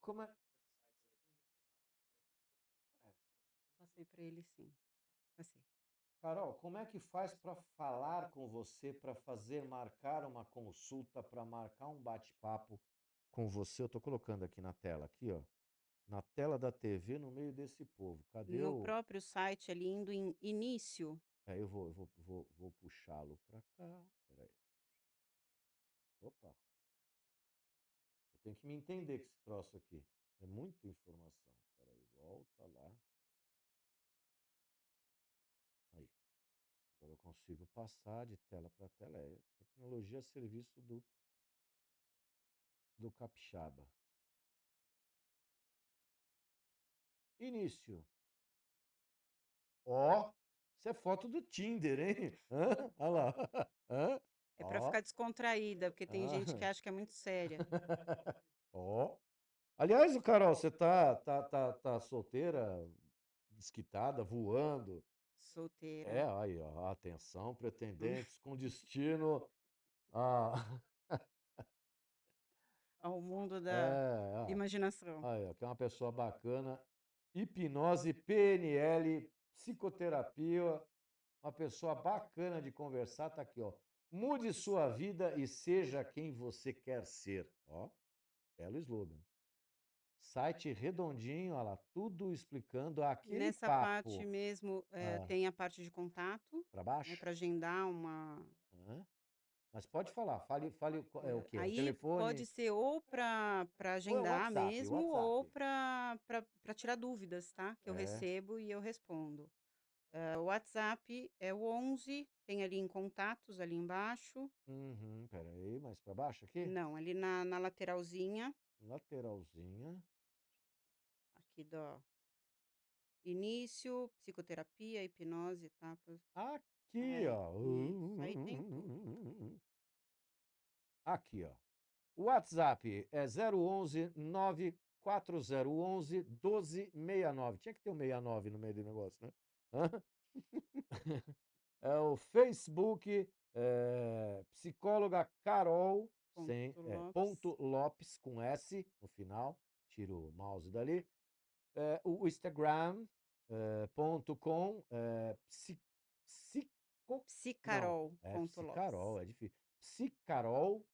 Como é? passei para ele sim, passei. Carol, como é que faz para falar com você, para fazer marcar uma consulta, para marcar um bate-papo com você? Eu estou colocando aqui na tela, aqui, ó, na tela da TV, no meio desse povo. Cadê No o? próprio site ali indo em início, Eu vou puxá-lo para cá. Peraí. Opa, eu tenho que me entender com esse troço aqui. É muita informação. Peraí, volta lá. Aí. Agora eu consigo passar de tela para tela. É tecnologia a serviço do capixaba. Início. Ó, isso é foto do Tinder, hein? Hã? Olha lá. Hã? é para Ó. ficar descontraída, porque tem gente que Ah. acha que é muito séria. Ó. Aliás, o Carol, você tá solteira, desquitada, voando. Solteira. É, aí, ó, atenção, pretendentes com destino a Ao mundo da é, imaginação. aí, ó, que é uma pessoa bacana. Hipnose, PNL, psicoterapia, uma pessoa bacana de conversar, tá aqui, ó. Mude sua vida e seja quem você quer ser. Ó, belo slogan. Site redondinho, olha lá, tudo explicando aquele Nessa parte papo. mesmo, Ah, tem a parte de contato, para né, baixo? para agendar uma Hã? Mas pode falar, fale é o quê? É o aí telefone pode ser ou para ou é o agendar WhatsApp? mesmo ou WhatsApp. para tirar dúvidas, tá, que eu É. recebo e eu respondo. O WhatsApp é o 11, tem ali em contatos, ali embaixo. Uhum, espera aí, mais para baixo aqui? Não, ali na lateralzinha, Lateralzinha. aqui do início, psicoterapia, hipnose, etapas. Aqui, É, ó. isso, aí tem tudo. Aqui, ó. O WhatsApp é 011 4011-1269. Tinha que ter um 69 no meio do negócio, né? Hã? É o Facebook, psicóloga Carol, Ponto Lopes. ponto Lopes, com S no final, tira o mouse dali. O Instagram, ponto com, psico, não, é Psicarol.lopes. Psicarol, é difícil. Psicarol,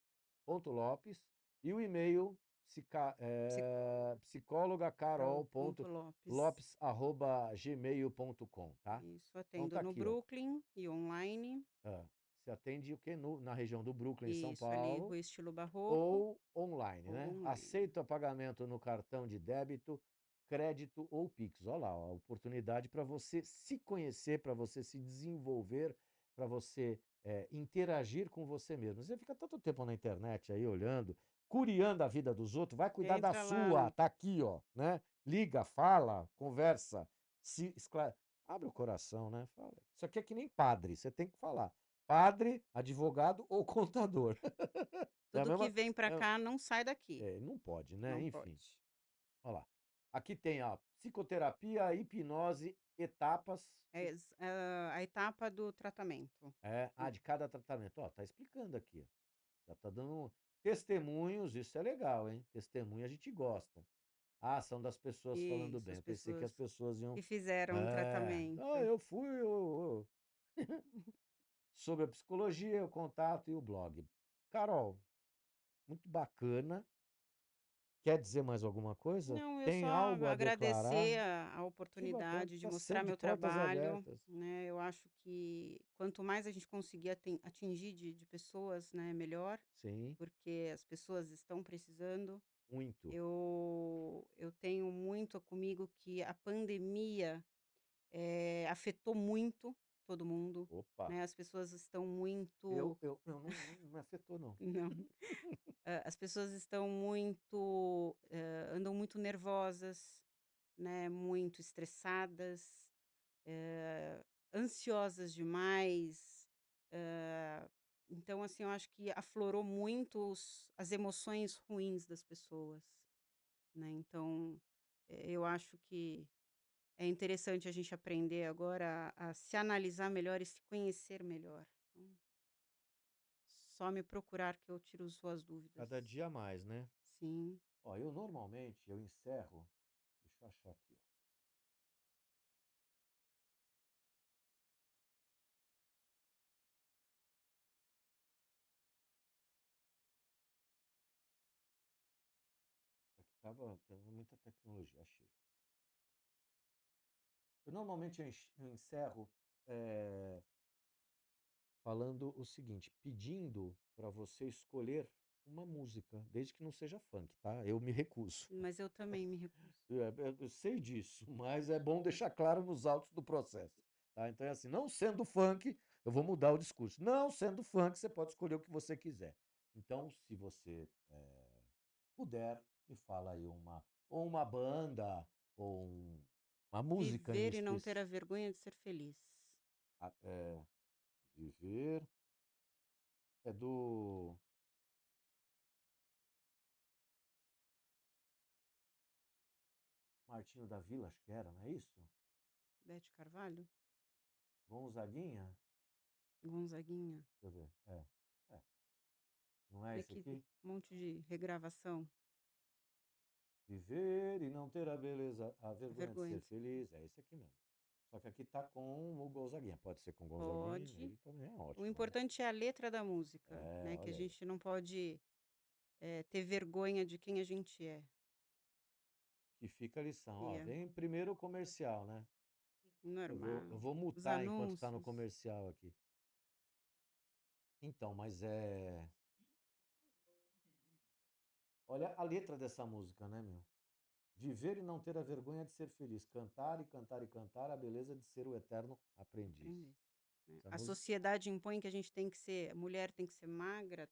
ponto Lopes, e o e-mail, psicóloga Carol, ponto Psicarol.lopes. Lopes, arroba gmail.com, tá? Isso, Então atendo tá no aqui, ó. Brooklyn e online. Você atende o quê? Na região do Brooklyn, em São Isso, ali, Paulo, Rua Estilo Barroco ou online, ou né? online. Aceita pagamento no cartão de débito, crédito ou Pix. Olha lá, ó, a oportunidade para você se conhecer, para você se desenvolver, para você interagir com você mesmo. Você fica tanto tempo na internet aí olhando, curiando a vida dos outros, vai cuidar da Entra lá sua, no tá aqui, ó, né? Liga, fala, conversa, abre o coração, né? Fala. Isso aqui é que nem padre, você tem que falar. Padre, advogado ou contador. É a tudo que mesma. vem para É, cá não sai daqui, não pode, né? não Enfim. pode. Olha lá. Aqui tem a psicoterapia, hipnose, etapas. A etapa do tratamento. De cada tratamento. Ó, tá explicando aqui. Ó. Já tá dando testemunhos, isso é legal, hein? Testemunho a gente gosta. Ah, são das pessoas falando Isso, bem. as Eu pensei que as pessoas pessoas iam. que fizeram o Ah, tratamento. eu fui. Sobre a psicologia, o contato e o blog. Carol, muito bacana. Quer dizer mais alguma coisa? Não, eu Tem só algo a declarar? agradecer a Que bacana, oportunidade de tá mostrar sempre de meu portas trabalho, abertas. né, eu acho que quanto mais a gente conseguir atingir de pessoas, né, melhor, Sim, porque as pessoas estão precisando. muito. Eu tenho muito comigo que a pandemia, afetou muito todo mundo, Opa, né, as pessoas estão muito eu não me afetou não. não. As pessoas estão muito, andam muito nervosas, né, muito estressadas, ansiosas demais. eh, então, assim, eu acho que aflorou muito as emoções ruins das pessoas, né. Então, eu acho que é interessante a gente aprender agora a se analisar melhor e se conhecer melhor. Então, só me procurar que eu tiro suas dúvidas. Cada dia mais, né. Sim. Ó, eu normalmente eu encerro, deixa eu achar aqui, ó. Aqui tava muita tecnologia, achei. Eu normalmente eu encerro, eh, falando o seguinte, pedindo para você escolher uma música, desde que não seja funk, tá? Eu me recuso. Mas eu também me recuso. Eu sei disso, mas é bom deixar claro nos autos do processo, tá? Então é assim, não sendo funk, eu vou mudar o discurso. Não sendo funk, você pode escolher o que você quiser. Então, se você puder, me fala aí ou uma banda, ou uma música em Viver e não ter a específico. vergonha de ser feliz. Viver é do Martinho da Vila, acho que era, não é isso? Bete Carvalho? Gonzaguinha? Gonzaguinha? Deixa eu ver. Não é É esse que aqui? um monte de regravação. Viver e não ter a beleza, a A vergonha de vergonha ser de ser feliz. feliz, é esse aqui mesmo. Só que aqui tá com o Gonzaguinha. Pode ser com o Gonzaguinha, Pode. ele também é O ótimo, né? importante é a letra da música, né, que a Olha aí. gente não pode, ter vergonha de quem a gente é. Que fica a lição. E Ó, é vem primeiro o comercial, né? Eu normal. vou Os mutar enquanto tá no anúncios. comercial aqui. Então, mas olha a letra dessa música, né, meu? Viver e não ter a vergonha de ser feliz. Cantar e cantar e cantar a beleza de ser o eterno aprendiz. Aprender, né. Essa A música. sociedade impõe que a gente tem que ser mulher tem que ser magra,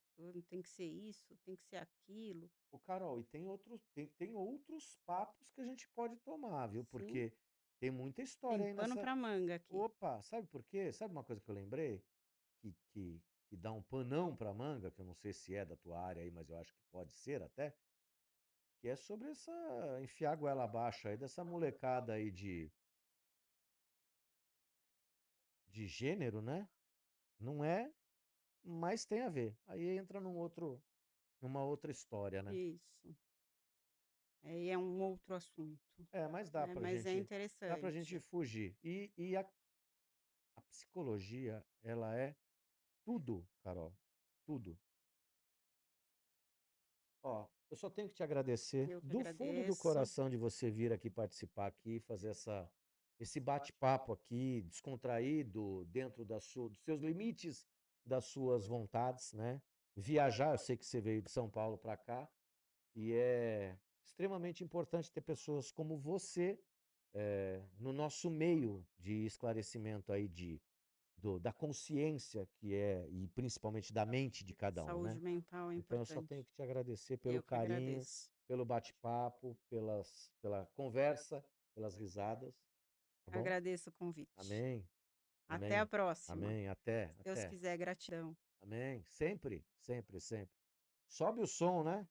tem que ser isso, tem que ser aquilo. Ô, Carol, e tem outros papos que a gente pode tomar, viu? Sim, Porque tem muita tem história aí pano nessa. para manga aqui. Opa, sabe por quê? Sabe uma coisa que eu lembrei? Que dá um panão pra manga, que eu não sei se é da tua área aí, mas eu acho que pode ser até. que é sobre essa enfiar a goela abaixo aí dessa molecada aí de gênero, né? Não é, mas tem a ver. Aí entra numa outra história, né? Isso. Aí é um outro assunto, É, mas né, mas é dá pra gente interessante. fugir. E a psicologia, ela é tudo, Carol. Tudo. Ó, eu só tenho que te agradecer Eu que do fundo do agradeço. coração de você vir aqui participar aqui, fazer esse bate-papo aqui, descontraído, dentro dos seus limites, das suas vontades, né? Viajar, eu sei que você veio de São Paulo para cá, e é extremamente importante ter pessoas como você no nosso meio de esclarecimento aí da consciência que é, e principalmente da mente de cada um, Saúde né? mental é Então eu só tenho importante. que te agradecer pelo Eu que carinho, agradeço. pelo bate-papo, pela conversa, pelas risadas, tá bom? Agradeço o convite. Amém, Até a amém, próxima. amém, até, Se Deus até, quiser, gratidão. amém, sempre, sempre, sempre. Sobe o som, né?